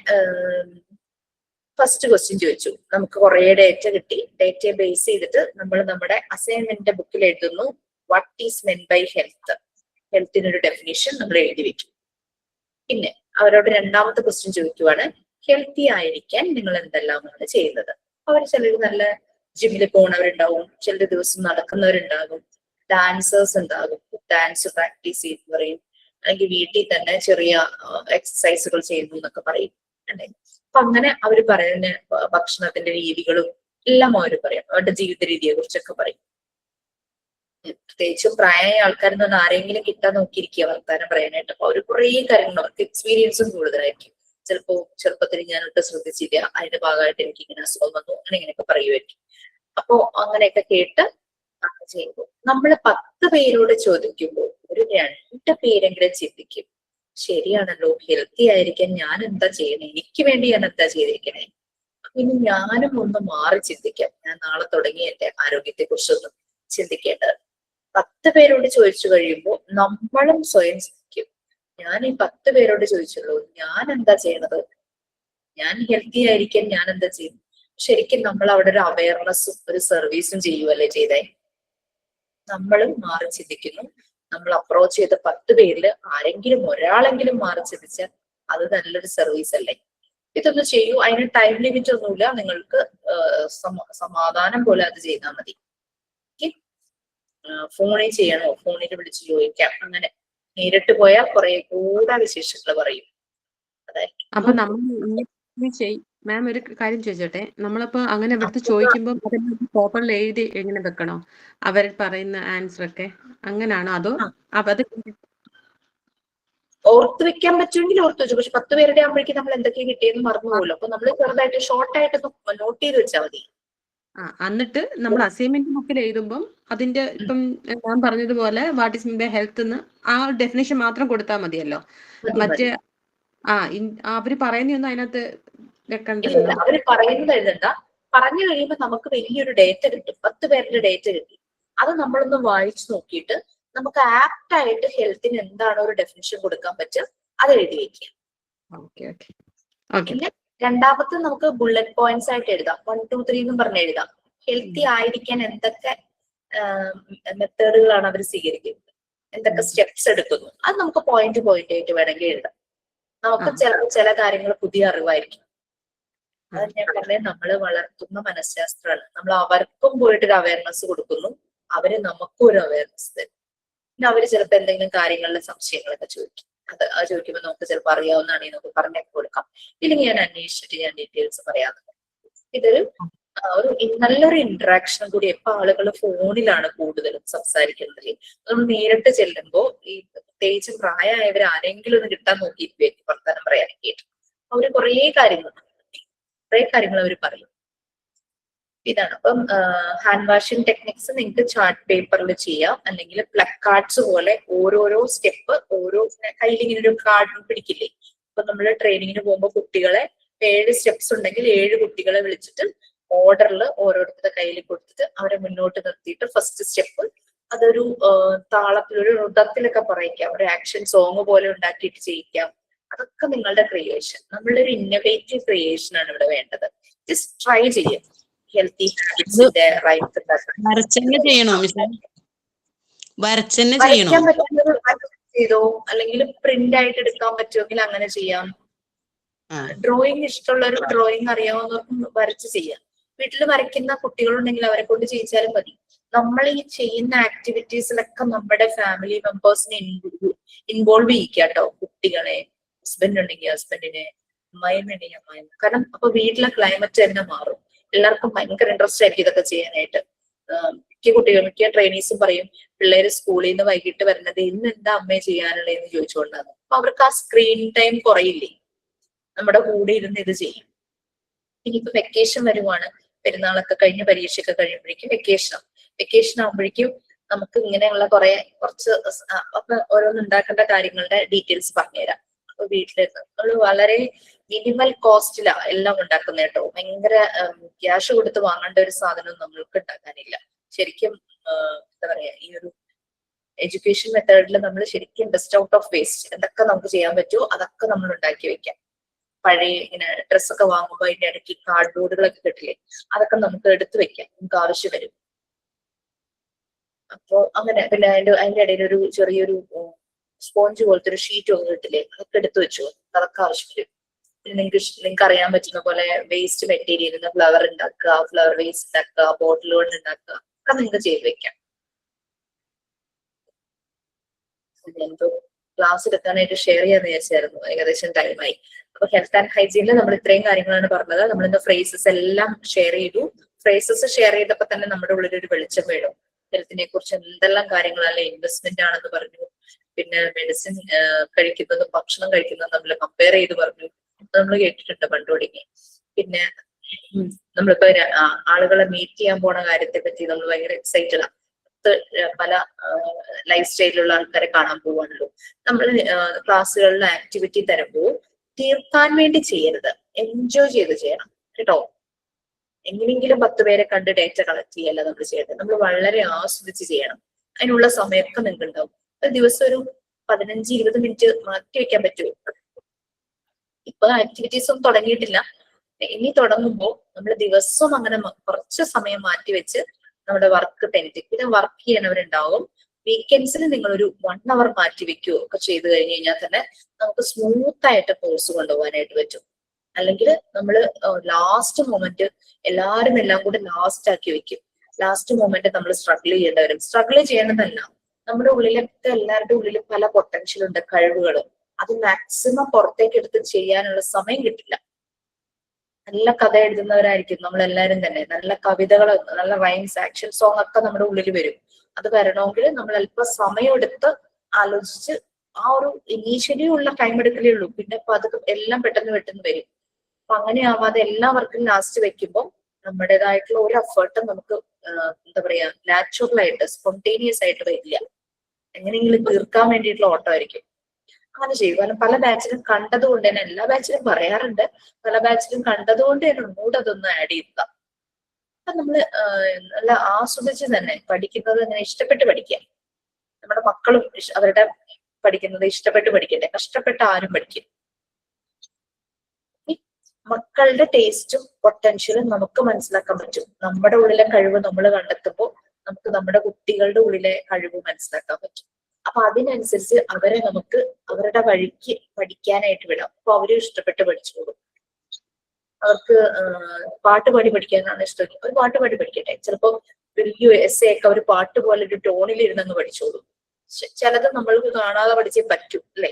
ഫസ്റ്റ് ക്വസ്റ്റ്യൻ ചോദിച്ചു. നമുക്ക് കുറെ ഡേറ്റ കിട്ടി. ഡേറ്റയെ ബേസ് ചെയ്തിട്ട് നമ്മൾ നമ്മുടെ അസൈൻമെന്റ് ബുക്കിൽ എഴുതുന്നു, what is meant by health. ഹെൽത്തിനൊരു ഡെഫിനിഷൻ നമ്മൾ എഴുതി വെക്കും. പിന്നെ അവരോട് രണ്ടാമത്തെ ക്വസ്റ്റ്യൻ ചോദിക്കുവാണ്, ഹെൽത്തി ആയിരിക്കാൻ നിങ്ങൾ എന്തെല്ലാമാണ് ചെയ്യുന്നത്? അവർ ചിലർ നല്ല ജിമ്മിൽ പോകുന്നവരുണ്ടാവും, ചില ദിവസം നടക്കുന്നവരുണ്ടാകും, ഡാൻസേഴ്സ് ഉണ്ടാകും, ഡാൻസ് പ്രാക്ടീസ് ചെയ്ത് പറയും, അല്ലെങ്കിൽ വീട്ടിൽ തന്നെ ചെറിയ എക്സസൈസുകൾ ചെയ്യുന്നു എന്നൊക്കെ പറയും അല്ലെ. അപ്പൊ അങ്ങനെ അവർ പറയുന്ന ഭക്ഷണത്തിന്റെ രീതികളും എല്ലാം അവർ പറയും. അവരുടെ ജീവിത രീതിയെ കുറിച്ചൊക്കെ പറയും. പ്രത്യേകിച്ചും പ്രായമായ ആൾക്കാരെന്ന് പറഞ്ഞാൽ ആരെങ്കിലും കിട്ടാൻ നോക്കിയിരിക്കുക വർത്താനം പറയാനായിട്ട്. അപ്പൊ അവർ കുറേ കാര്യങ്ങൾ, അവർക്ക് എക്സ്പീരിയൻസും കൂടുതലായിരിക്കും. ചിലപ്പോ ചെറുപ്പത്തിൽ ഞാനൊട്ട് ശ്രദ്ധിച്ചില്ല, അതിന്റെ ഭാഗമായിട്ട് എനിക്ക് ഇങ്ങനെ അസുഖം വന്നു, അങ്ങനെ ഇങ്ങനെയൊക്കെ പറയുമായിരിക്കും. അപ്പോ അങ്ങനെയൊക്കെ കേട്ട് ചെയ്യുമ്പോൾ നമ്മൾ 10 പേരോട് ചോദിക്കുമ്പോൾ ഒരു 2 പേരെങ്കിലും ചിന്തിക്കും, ശരിയാണല്ലോ, ഹെൽത്തി ആയിരിക്കാൻ ഞാൻ എന്താ ചെയ്യണേ, എനിക്ക് വേണ്ടി ഞാൻ എന്താ ചെയ്തിരിക്കണേ. ഇനി ഞാനും ഒന്ന് മാറി ചിന്തിക്കാം. ഞാൻ നാളെ തുടങ്ങി എന്റെ ആരോഗ്യത്തെ കുറിച്ചൊന്നും ചിന്തിക്കേണ്ടത്. 10 പേരോട് ചോദിച്ചു കഴിയുമ്പോൾ നമ്മളും സ്വയം ചിന്തിക്കും, ഞാൻ ഈ 10 പേരോട് ചോദിച്ചുള്ളൂ, ഞാൻ എന്താ ചെയ്യണത്, ഞാൻ ഹെൽത്തി ആയിരിക്കാൻ ഞാൻ എന്താ ചെയ്യുന്നു. ശരിക്കും നമ്മൾ അവിടെ ഒരു അവയർനെസ്സും ഒരു സർവീസും ചെയ്യുവല്ലേ ചെയ്തേ. നമ്മളും മാറി ചിന്തിക്കുന്നു. നമ്മൾ അപ്രോച്ച് ചെയ്ത 10 പേരിൽ ആരെങ്കിലും ഒരാളെങ്കിലും മാറി ചിന്തിച്ചാൽ അത് നല്ലൊരു സർവീസ് അല്ലേ. ഇതൊന്ന് ചെയ്യൂ. അതിന് ടൈം ലിമിറ്റ് ഒന്നുമില്ല. നിങ്ങൾക്ക് സമാധാനം പോലെ അത് ചെയ്താൽ മതി. ഫോണിൽ ചെയ്യണോ, ഫോണിൽ വിളിച്ച് ചോദിക്കാം. അങ്ങനെ നേരിട്ട് പോയാൽ കുറെ കൂടെ വിശേഷങ്ങൾ പറയും. അപ്പൊ നമ്മൾ മാം ഒരു കാര്യം ചോദിച്ചോട്ടെ, നമ്മളിപ്പോ അങ്ങനെ ഇവിടുത്തെ ചോദിക്കുമ്പോൾ അതെല്ലാം പ്രോപ്പർലി എഴുതി എങ്ങനെ വെക്കണോ അവർ പറയുന്ന ആൻസർ ഒക്കെ? അങ്ങനാണോ അതോ അത് ഓർത്ത് വെക്കാൻ പറ്റുമെങ്കിൽ ഓർത്ത് വെച്ചു. പക്ഷെ 10 പേരുടെ ആകുമ്പോഴേക്കും നമ്മൾ എന്തൊക്കെയാണ് കിട്ടിയെന്ന് മറന്നു പോകുമല്ലോ. അപ്പൊ നമ്മൾ ചെറുതായിട്ട് ഷോർട്ടായിട്ട് നോട്ട് ചെയ്ത് വെച്ചാൽ മതി. എന്നിട്ട് നമ്മൾ അസൈൻമെന്റ് ബുക്കിൽ എഴുതുമ്പം അതിന്റെ ഇപ്പം ഞാൻ പറഞ്ഞതുപോലെ what is mean by health എന്ന് ആ ഡെഫിനേഷൻ മാത്രം കൊടുത്താൽ മതിയല്ലോ. മറ്റേ അവര് പറയുന്നൊന്നും അതിനകത്ത് വെക്കണ്ടല്ലോ. അവര് പറയുന്നത് എഴുതണ്ട. പറഞ്ഞു കഴിയുമ്പോൾ നമുക്ക് വലിയൊരു ഡേറ്റ കിട്ടും. 10 പേരുടെ ഡേറ്റ കിട്ടി. അത് നമ്മളൊന്ന് വായിച്ചു നോക്കിയിട്ട് നമുക്ക് ആപ്റ്റ് ആയിട്ട് ഹെൽത്തിന് എന്താണ് ഒരു ഡെഫിനിഷൻ കൊടുക്കാൻ പറ്റുക അത് എഴുതി വെക്കുക. പിന്നെ രണ്ടാമത്തെ നമുക്ക് ബുള്ളറ്റ് പോയിന്റ്സ് ആയിട്ട് എഴുതാം. 1, 2, 3 എന്നും പറഞ്ഞ് എഴുതാം. ഹെൽത്തി ആയിരിക്കാൻ എന്തൊക്കെ മെത്തേഡുകളാണ് അവർ സ്വീകരിക്കുന്നത്, എന്തൊക്കെ സ്റ്റെപ്സ് എടുക്കുന്നു, അത് നമുക്ക് പോയിന്റ് ആയിട്ട് വേണമെങ്കിൽ എഴുതാം. നമുക്ക് ചില കാര്യങ്ങൾ പുതിയ അറിവായിരിക്കും. അത് ഞാൻ പറഞ്ഞത് നമ്മൾ വളർത്തുന്ന മനഃശാസ്ത്രമാണ്. നമ്മൾ അവർക്കും പോയിട്ടൊരു അവയർനെസ് കൊടുക്കുന്നു, അവര് നമുക്കും ഒരു അവയർനെസ് തരും. പിന്നെ അവര് ചിലപ്പോൾ എന്തെങ്കിലും കാര്യങ്ങളിലെ സംശയങ്ങളൊക്കെ ചോദിക്കും. അത് ചോദിക്കുമ്പോൾ നമുക്ക് ചിലപ്പോൾ അറിയാവുന്നതാണെങ്കിൽ നമുക്ക് പറഞ്ഞൊക്കെ കൊടുക്കാം. ഇല്ലെങ്കിൽ ഞാൻ അന്വേഷിച്ചിട്ട് ഞാൻ ഡീറ്റെയിൽസ് പറയാറുണ്ട്. ഇതൊരു നല്ലൊരു ഇന്ററാക്ഷൻ കൂടി. ഇപ്പൊ ആളുകൾ ഫോണിലാണ് കൂടുതലും സംസാരിക്കുന്നത്. നമ്മൾ നേരിട്ട് ചെല്ലുമ്പോൾ ഈ പ്രത്യേകിച്ച് പ്രായമായവർ ആരെങ്കിലും ഒന്ന് കിട്ടാൻ നോക്കിയിരിക്കും വർത്തമാനം പറയാനായിട്ട്. അവര് കുറേ കാര്യങ്ങൾ അവർ പറയും. ഇതാണ്. അപ്പം ഹാൻഡ് വാഷിംഗ് ടെക്നിക്സ് നിങ്ങൾക്ക് ചാർട്ട് പേപ്പറിൽ ചെയ്യാം, അല്ലെങ്കിൽ പ്ലക്കാർഡ്സ് പോലെ ഓരോരോ സ്റ്റെപ്പ് ഓരോ കയ്യിൽ ഇങ്ങനെ ഒരു കാർഡ് പിടിക്കില്ലേ. ഇപ്പൊ നമ്മൾ ട്രെയിനിങ്ങിന് പോകുമ്പോൾ കുട്ടികളെ 7 സ്റ്റെപ്സ് ഉണ്ടെങ്കിൽ 7 കുട്ടികളെ വിളിച്ചിട്ട് ഓർഡറിൽ ഓരോരുത്തരുടെ കയ്യിൽ കൊടുത്തിട്ട് അവരെ മുന്നോട്ട് നിർത്തിയിട്ട് ഫസ്റ്റ് സ്റ്റെപ്പ് അതൊരു താളത്തിലൊരു ഋതത്തിലൊക്കെ പറയിക്കാം, ഒരു ആക്ഷൻ സോങ് പോലെ ഉണ്ടാക്കിയിട്ട് ചെയ്യിക്കാം. അതൊക്കെ നിങ്ങളുടെ ക്രിയേഷൻ. നമ്മളുടെ ഒരു ഇന്നോവേറ്റീവ് ക്രിയേഷൻ ആണ് ഇവിടെ വേണ്ടത്. ജസ്റ്റ് ട്രൈ ചെയ്യാം. ഹെൽത്തി ഹാബിറ്റ്സിന്റെ വരയ്ക്കാൻ പറ്റുന്നത് ചെയ്തോ, അല്ലെങ്കിൽ പ്രിന്റ് ആയിട്ട് എടുക്കാൻ പറ്റുമെങ്കിൽ അങ്ങനെ ചെയ്യാം. ഡ്രോയിങ് ഇഷ്ടമുള്ളവർ ഡ്രോയിങ് അറിയാവുന്നവർക്കും വരച്ച് ചെയ്യാം. വീട്ടിൽ വരയ്ക്കുന്ന കുട്ടികളുണ്ടെങ്കിൽ അവരെ കൊണ്ട് ചെയ്യിച്ചാലും മതി. നമ്മൾ ഈ ചെയ്യുന്ന ആക്ടിവിറ്റീസിലൊക്കെ നമ്മുടെ ഫാമിലി മെമ്പേഴ്സിനെ ഇൻവോൾവ് ചെയ്യിക്കുക കേട്ടോ. കുട്ടികളെ, ഹസ്ബൻഡ് ഉണ്ടെങ്കിൽ ഹസ്ബൻഡിനെ, അമ്മായിമ്മയുണ്ടെങ്കിൽ അമ്മായിമ്മ. കാരണം അപ്പൊ വീട്ടിലെ ക്ലൈമറ്റ് തന്നെ മാറും. എല്ലാവർക്കും ഭയങ്കര ഇൻട്രസ്റ്റ് ആയിരിക്കും ഇതൊക്കെ ചെയ്യാനായിട്ട്. മിക്ക ട്രെയിനീസും പറയും പിള്ളേര് സ്കൂളിൽ നിന്ന് വൈകിട്ട് വരുന്നത് ഇന്ന് എന്താ അമ്മയെ ചെയ്യാനുള്ളതെന്ന് ചോദിച്ചുകൊണ്ടാണ്. അപ്പൊ അവർക്ക് ആ സ്ക്രീൻ ടൈം കുറയില്ലേ, നമ്മുടെ കൂടെ ഇരുന്ന് ഇത് ചെയ്യും. ഇനിയിപ്പോ വെക്കേഷൻ വരുവാണ്, പെരുന്നാളൊക്കെ കഴിഞ്ഞ് പരീക്ഷയൊക്കെ കഴിയുമ്പോഴേക്കും വെക്കേഷൻ ആകുമ്പോഴേക്കും നമുക്ക് ഇങ്ങനെയുള്ള കുറച്ച് ഓരോന്ന് ഉണ്ടാക്കേണ്ട കാര്യങ്ങളുടെ ഡീറ്റെയിൽസ് പറഞ്ഞുതരാം. അപ്പൊ വീട്ടിലിരുന്ന് നമ്മൾ വളരെ മിനിമൽ കോസ്റ്റിലാ എല്ലാം ഉണ്ടാക്കുന്നത് കേട്ടോ. ഭയങ്കര ക്യാഷ് കൊടുത്ത് വാങ്ങേണ്ട ഒരു സാധനം നമ്മൾക്ക് ഉണ്ടാക്കാനില്ല. ശരിക്കും എന്താ പറയാ, ഈ ഒരു എഡ്യൂക്കേഷൻ മെത്തേഡിൽ നമ്മൾ ശരിക്കും ബെസ്റ്റ് ഔട്ട് ഓഫ് വേസ്റ്റ് എന്തൊക്കെ നമുക്ക് ചെയ്യാൻ പറ്റുമോ അതൊക്കെ നമ്മൾ ഉണ്ടാക്കി വെക്കാം. പഴയ ഇങ്ങനെ ഡ്രസ്സൊക്കെ വാങ്ങുമ്പോൾ അതിന്റെ ഇടയ്ക്ക് കാർഡ്ബോർഡുകളൊക്കെ കിട്ടില്ലേ, അതൊക്കെ നമുക്ക് എടുത്തു വെക്കാം, നമുക്ക് ആവശ്യം വരും. അപ്പോ അങ്ങനെ പിന്നെ അതിന്റെ ഇടയിൽ ഒരു ചെറിയൊരു സ്പോഞ്ച് പോലത്തെ ഒരു ഷീറ്റ് ഒക്കെ കിട്ടില്ലേ, അതൊക്കെ എടുത്തു വെച്ചു, അതൊക്കെ ആവശ്യം വരും. പിന്നെ നിങ്ങൾക്ക് അറിയാൻ പറ്റുന്ന പോലെ വേസ്റ്റ് മെറ്റീരിയൽ ഫ്ലവർ ഉണ്ടാക്കുക, ഫ്ലവർ വേസ്റ്റ് ഉണ്ടാക്കുക, ബോട്ടിൽ കൊണ്ട് ഉണ്ടാക്കുക, ഒക്കെ നിങ്ങൾക്ക് ചെയ്ത് വെക്കാം. എന്തോ ക്ലാസ് എടുക്കാനായിട്ട് ഷെയർ ചെയ്യാന്ന് വിചാരിച്ചായിരുന്നു, ഏകദേശം ടൈമായി. അപ്പൊ ഹെൽത്ത് ആൻഡ് ഹൈജീനിൽ നമ്മൾ ഇത്രയും കാര്യങ്ങളാണ് പറഞ്ഞത്. നമ്മളിന്ന് ഫ്രേസസ് എല്ലാം ഷെയർ ചെയ്തു. ഫ്രേസസ് ഷെയർ ചെയ്തപ്പോ തന്നെ നമ്മുടെ ഉള്ളിൽ ഒരു വെളിച്ചം വീഴും. ഹെൽത്തിനെ കുറിച്ച് എന്തെല്ലാം കാര്യങ്ങളല്ലേ, ഇൻവെസ്റ്റ്മെന്റ് ആണെന്ന് പറഞ്ഞു, പിന്നെ മെഡിസിൻ കഴിക്കുന്നതും ഭക്ഷണം കഴിക്കുന്നതും തമ്മിൽ കമ്പയർ ചെയ്ത് പറഞ്ഞു, നമ്മൾ കേട്ടിട്ടുണ്ട് പണ്ട് തുടങ്ങി. പിന്നെ നമ്മളിപ്പോ ആളുകളെ മീറ്റ് ചെയ്യാൻ പോണ കാര്യത്തെ പറ്റി നമ്മൾ ഭയങ്കര എക്സൈറ്റഡ് ആണ്. പല ലൈഫ് സ്റ്റൈലിലുള്ള ആൾക്കാരെ കാണാൻ പോവാണല്ലോ. നമ്മൾ ക്ലാസ്സുകളിൽ ആക്ടിവിറ്റി തരുമ്പോൾ തീർക്കാൻ വേണ്ടി ചെയ്യരുത്, എൻജോയ് ചെയ്ത് ചെയ്യണം കേട്ടോ. എങ്ങനെയെങ്കിലും 10 പേരെ കണ്ട് ഡേറ്റ കളക്ട് ചെയ്യല്ല നമ്മൾ ചെയ്യേണ്ടത്, നമ്മൾ വളരെ ആസ്വദിച്ച് ചെയ്യണം. അതിനുള്ള സമയമൊക്കെ നിങ്ങൾക്ക് ഉണ്ടാവും. ദിവസം ഒരു 15-20 മിനിറ്റ് മാറ്റി വെക്കാൻ പറ്റുമോ? ഇപ്പൊ ആക്ടിവിറ്റീസ് ഒന്നും തുടങ്ങിയിട്ടില്ല, ഇനി തുടങ്ങുമ്പോൾ നമ്മൾ ദിവസവും അങ്ങനെ കുറച്ച് സമയം മാറ്റി വെച്ച് നമ്മുടെ വർക്ക് പിന്നെ വർക്ക് ചെയ്യണവരുണ്ടാവും. വീക്കെൻഡ്സിൽ നിങ്ങളൊരു 1 hour മാറ്റി വെക്കുകയോ ഒക്കെ ചെയ്ത് കഴിഞ്ഞ് കഴിഞ്ഞാൽ തന്നെ നമുക്ക് സ്മൂത്ത് ആയിട്ട് കോഴ്സ് കൊണ്ടുപോകാനായിട്ട് പറ്റും. അല്ലെങ്കിൽ നമ്മൾ ലാസ്റ്റ് മൊമെന്റ് എല്ലാവരും എല്ലാം കൂടെ ലാസ്റ്റ് ആക്കി വെക്കും. ലാസ്റ്റ് മൊമെന്റ് നമ്മൾ സ്ട്രഗിൾ ചെയ്യേണ്ടി വരും. സ്ട്രഗിൾ ചെയ്യണമെന്നല്ല, നമ്മുടെ ഉള്ളിലൊക്കെ എല്ലാവരുടെ ഉള്ളിൽ പല പൊട്ടൻഷ്യൽ ഉണ്ട്, കഴിവുകൾ. അത് മാക്സിമം പുറത്തേക്ക് എടുത്ത് ചെയ്യാനുള്ള സമയം കിട്ടില്ല. നല്ല കഥ എഴുതുന്നവരായിരിക്കും നമ്മളെല്ലാരും തന്നെ. നല്ല കവിതകൾ, നല്ല റൈംസ്, ആക്ഷൻ സോങ് ഒക്കെ നമ്മുടെ ഉള്ളിൽ വരും. അത് വരണമെങ്കിൽ നമ്മൾ അല്പം സമയം എടുത്ത് ആലോചിച്ച് ആ ഒരു ഇനീഷ്യലി ഉള്ള ടൈം എടുക്കലേ ഉള്ളൂ. പിന്നെ പതുക്കെ എല്ലാം പെട്ടെന്ന് വരും. അപ്പൊ അങ്ങനെ ആവാതെ എല്ലാ വർക്കും ലാസ്റ്റ് വെക്കുമ്പോൾ നമ്മുടേതായിട്ടുള്ള ഒരു എഫേർട്ടും നമുക്ക് എന്താ പറയാ നാച്ചുറൽ ആയിട്ട് സ്പോണ്ടേനിയസ് ആയിട്ട് വരില്ല. എങ്ങനെയെങ്കിലും തീർക്കാൻ വേണ്ടിയിട്ടുള്ള ഓട്ടമായിരിക്കും. അങ്ങനെ ചെയ്യും. കാരണം പല ബാച്ചിലും കണ്ടതുകൊണ്ട് തന്നെ, എല്ലാ ബാച്ചിലും പറയാറുണ്ട്, പല ബാച്ചിലും കണ്ടതുകൊണ്ട് തന്നെ ഒന്നുകൂടെ അതൊന്ന് ആഡ് ചെയ്യുക. അപ്പൊ നമ്മള് നല്ല ആസ്വദിച്ച് തന്നെ പഠിക്കുന്നത് അങ്ങനെ ഇഷ്ടപ്പെട്ട് പഠിക്കുക. നമ്മുടെ മക്കളും അവരുടെ പഠിക്കുന്നത് ഇഷ്ടപ്പെട്ട് പഠിക്കട്ടെ. കഷ്ടപ്പെട്ട് ആരും പഠിക്കും. മക്കളുടെ ടേസ്റ്റും പൊട്ടൻഷ്യലും നമുക്ക് മനസ്സിലാക്കാൻ പറ്റും. നമ്മുടെ ഉള്ളിലെ കഴിവ് നമ്മൾ കണ്ടെത്തുമ്പോൾ നമുക്ക് നമ്മുടെ കുട്ടികളുടെ ഉള്ളിലെ കഴിവ് മനസ്സിലാക്കാൻ പറ്റും. അപ്പൊ അതിനനുസരിച്ച് അവരെ നമുക്ക് അവരുടെ വഴിക്ക് പഠിക്കാനായിട്ട് വിടാം. അപ്പൊ അവരും ഇഷ്ടപ്പെട്ട് പഠിച്ചോളും. അവർക്ക് പാട്ട് പാടി പഠിക്കാനാണ് ഇഷ്ടം, ഒരു പാട്ട് പാടി പഠിക്കട്ടെ. ചിലപ്പോ വലിയ എസ്സേ ഒക്കെ ഒരു പാട്ട് പോലെ ഒരു ടോണിൽ ഇരുന്നങ്ങ് പഠിച്ചോളും. ചിലത് നമ്മൾക്ക് കാണാതെ പഠിച്ചേ പറ്റൂ, അല്ലെ?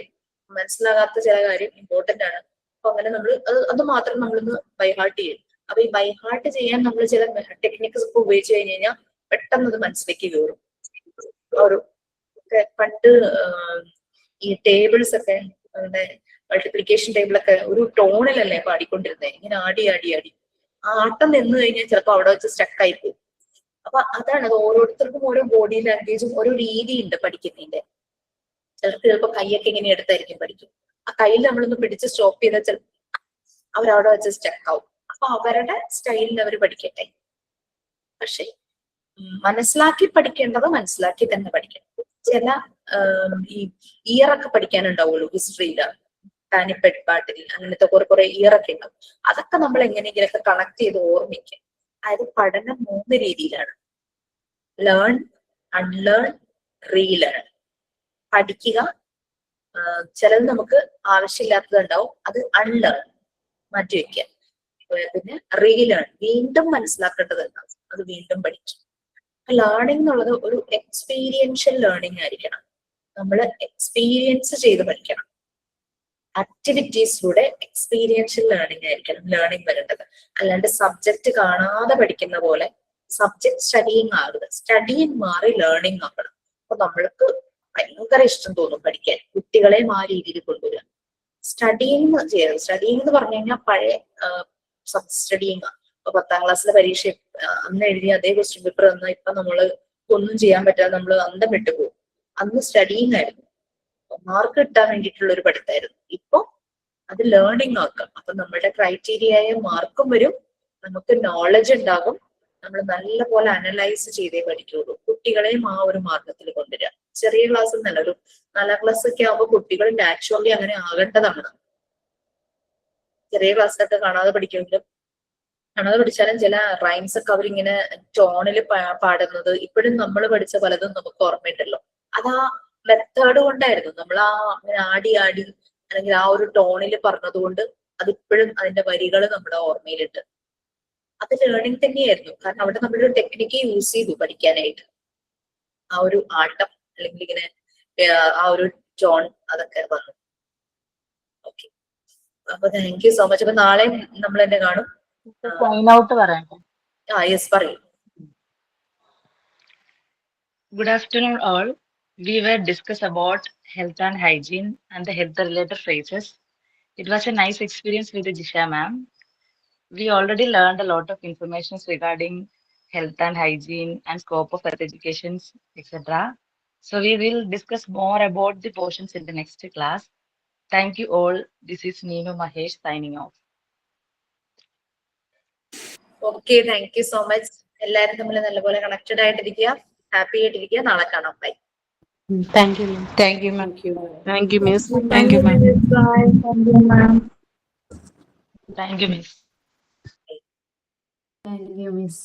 മനസ്സിലാകാത്ത ചില കാര്യം ഇമ്പോർട്ടന്റ് ആണ്. അപ്പൊ അങ്ങനെ നമ്മൾ അത് മാത്രം നമ്മളൊന്ന് ബൈഹാർട്ട് ചെയ്യും. അപ്പൊ ഈ ബൈഹാർട്ട് ചെയ്യാൻ നമ്മൾ ചില ടെക്നിക്സ് ഒക്കെ ഉപയോഗിച്ച് കഴിഞ്ഞ് കഴിഞ്ഞാൽ പെട്ടെന്ന് അത് മനസ്സിലേക്ക് കയറും. ഒരു പണ്ട് ഈ ടേബിൾസ് ഒക്കെ മൾട്ടിപ്ലിക്കേഷൻ ടേബിളൊക്കെ ഒരു ടോണിലല്ലേ പാടിക്കൊണ്ടിരുന്നത്, ഇങ്ങനെ ആടി ആ ആട്ടം നിന്ന് കഴിഞ്ഞാൽ ചിലപ്പോൾ അവിടെ വെച്ച് സ്റ്റക്കായി പോകും. അപ്പൊ അതാണ്, അത് ഓരോരുത്തർക്കും ഓരോ ബോഡി ലാംഗ്വേജും ഓരോ രീതിയുണ്ട് പഠിക്കുന്നതിന്റെ. ചിലർക്ക് ചിലപ്പോൾ കൈയൊക്കെ ഇങ്ങനെ എടുത്തായിരിക്കും പഠിക്കും. ആ കയ്യിൽ നമ്മളൊന്ന് പിടിച്ച് സ്റ്റോപ്പ് ചെയ്താൽ ചിലപ്പോൾ അവരവിടെ വെച്ച് സ്റ്റക്കാവും. അപ്പൊ അവരുടെ സ്റ്റൈലിൽ അവർ പഠിക്കട്ടെ. പക്ഷെ മനസ്സിലാക്കി പഠിക്കേണ്ടത് മനസ്സിലാക്കി തന്നെ പഠിക്കണം. ചില ഈ ഇയറൊക്കെ പഠിക്കാനുണ്ടാവുമല്ലോ ഹിസ്റ്ററിയില്, ടാനിപ്പെട്ട് പാട്ടിൽ അങ്ങനത്തെ കുറെ ഇയറൊക്കെ ഉണ്ടാവും. അതൊക്കെ നമ്മൾ എങ്ങനെയെങ്കിലൊക്കെ കണക്ട് ചെയ്ത് ഓർമ്മിക്കും. അതായത് പഠനം 3 രീതിയിലാണ്: ലേൺ, അൺലേൺ, റീലേൺ. പഠിക്കുക, ചിലത് നമുക്ക് ആവശ്യമില്ലാത്തത് ഉണ്ടാവും, അത് അൺലേൺ മാറ്റിവെക്കുക. പിന്നെ റീലേൺ, വീണ്ടും മനസ്സിലാക്കേണ്ടത് ഉണ്ടാവും, അത് വീണ്ടും പഠിക്കും. ലേണിംഗ് എന്നുള്ളത് ഒരു എക്സ്പീരിയൻഷ്യൽ ലേണിംഗ് ആയിരിക്കണം. നമ്മൾ എക്സ്പീരിയൻസ് ചെയ്ത് പഠിക്കണം. ആക്ടിവിറ്റീസിലൂടെ എക്സ്പീരിയൻഷ്യൽ ലേണിംഗ് ആയിരിക്കണം ലേണിംഗ് വരേണ്ടത്. അല്ലാണ്ട് സബ്ജക്ട് കാണാതെ പഠിക്കുന്ന പോലെ സബ്ജക്ട് സ്റ്റഡിങ് ആകരുത്. സ്റ്റഡിങ് മാറി ലേണിംഗ് ആക്കണം. അപ്പൊ നമ്മൾക്ക് ഭയങ്കര ഇഷ്ടം തോന്നും പഠിക്കാൻ. കുട്ടികളെയും ആ രീതിയിൽ കൊണ്ടുവരിക. സ്റ്റഡിങ് ചെയ്യരുത്. സ്റ്റഡിങ് എന്ന് പറഞ്ഞു കഴിഞ്ഞാൽ പഴയ സ്റ്റഡിങ്. ഇപ്പൊ 10ാം ക്ലാസ്സിലെ പരീക്ഷ അന്ന് എഴുതിയ അതേ ക്വസ്റ്റ്യൻ പേപ്പർ തന്നാൽ ഇപ്പൊ നമ്മള് ഒന്നും ചെയ്യാൻ പറ്റാതെ നമ്മൾ അന്തം വിട്ടുപോകും. അന്ന് സ്റ്റഡിങ് ആയിരുന്നു, മാർക്ക് കിട്ടാൻ വേണ്ടിയിട്ടുള്ള ഒരു പഠിത്തമായിരുന്നു. ഇപ്പൊ അത് ലേണിംഗ് ആക്കാം. അപ്പൊ നമ്മുടെ ക്രൈറ്റീരിയയായ മാർക്കും വരും, നമുക്ക് നോളജ് ഉണ്ടാകും. നമ്മൾ നല്ലപോലെ അനലൈസ് ചെയ്തേ പഠിക്കുള്ളൂ. കുട്ടികളെയും ആ ഒരു മാർഗത്തിൽ കൊണ്ടുവരിക. ചെറിയ ക്ലാസ് എന്നല്ല, ഒരു 4ാം ക്ലാസ് ഒക്കെ ആകുമ്പോൾ കുട്ടികൾ നാച്ചുറലി അങ്ങനെ ആകേണ്ടതാണ്. ചെറിയ ക്ലാസ്സിലൊക്കെ കാണാതെ പഠിക്കുമെങ്കിലും കാണാതെ പഠിച്ചാലും ചില റൈംസ് ഒക്കെ അവരിങ്ങനെ ടോണിൽ പാടുന്നത് ഇപ്പോഴും നമ്മൾ പഠിച്ച പലതും നമുക്ക് ഓർമ്മയുണ്ടല്ലോ. അത് ആ മെത്തേഡ് കൊണ്ടായിരുന്നു. നമ്മൾ ആ അങ്ങനെ ആടി അല്ലെങ്കിൽ ആ ഒരു ടോണിൽ പറഞ്ഞതുകൊണ്ട് അതിപ്പോഴും അതിന്റെ വരികൾ നമ്മുടെ ഓർമ്മയിലുണ്ട്. അത് ലേണിംഗ് തന്നെയായിരുന്നു. കാരണം അവിടെ നമ്മളൊരു ടെക്നിക്ക് യൂസ് ചെയ്തു പഠിക്കാനായിട്ട്. ആ ഒരു ആട്ടം അല്ലെങ്കിൽ ഇങ്ങനെ ആ ഒരു ടോൺ അതൊക്കെ വന്നു. ഓക്കെ, അപ്പൊ താങ്ക് യു സോ മച്ച്. അപ്പൊ നാളെ നമ്മൾ എന്നെ കാണും. സൈൻ ഔട്ട് പറയട്ടെ? യെസ്, പറയൂ. Good afternoon all. We were discussed about health and hygiene and the health related phrases. It was a nice experience with Jisha ma'am. We already learned a lot of information regarding health and hygiene and scope of health education, etc. So we will discuss more about the portions in the next class. Thank you all. This is Neenu Mahesh signing off. Okay, thank you so much. എല്ലാവരും തമ്മിൽ നല്ലപോലെ connected ആയിട്ടിരിക്കുക, happy ആയിട്ടിരിക്കുക. നാളെ കാണാം. By. Thank you. Thank you, ma'am. Thank you, miss. Thank you, ma'am. Thank you, miss. Thank you, miss.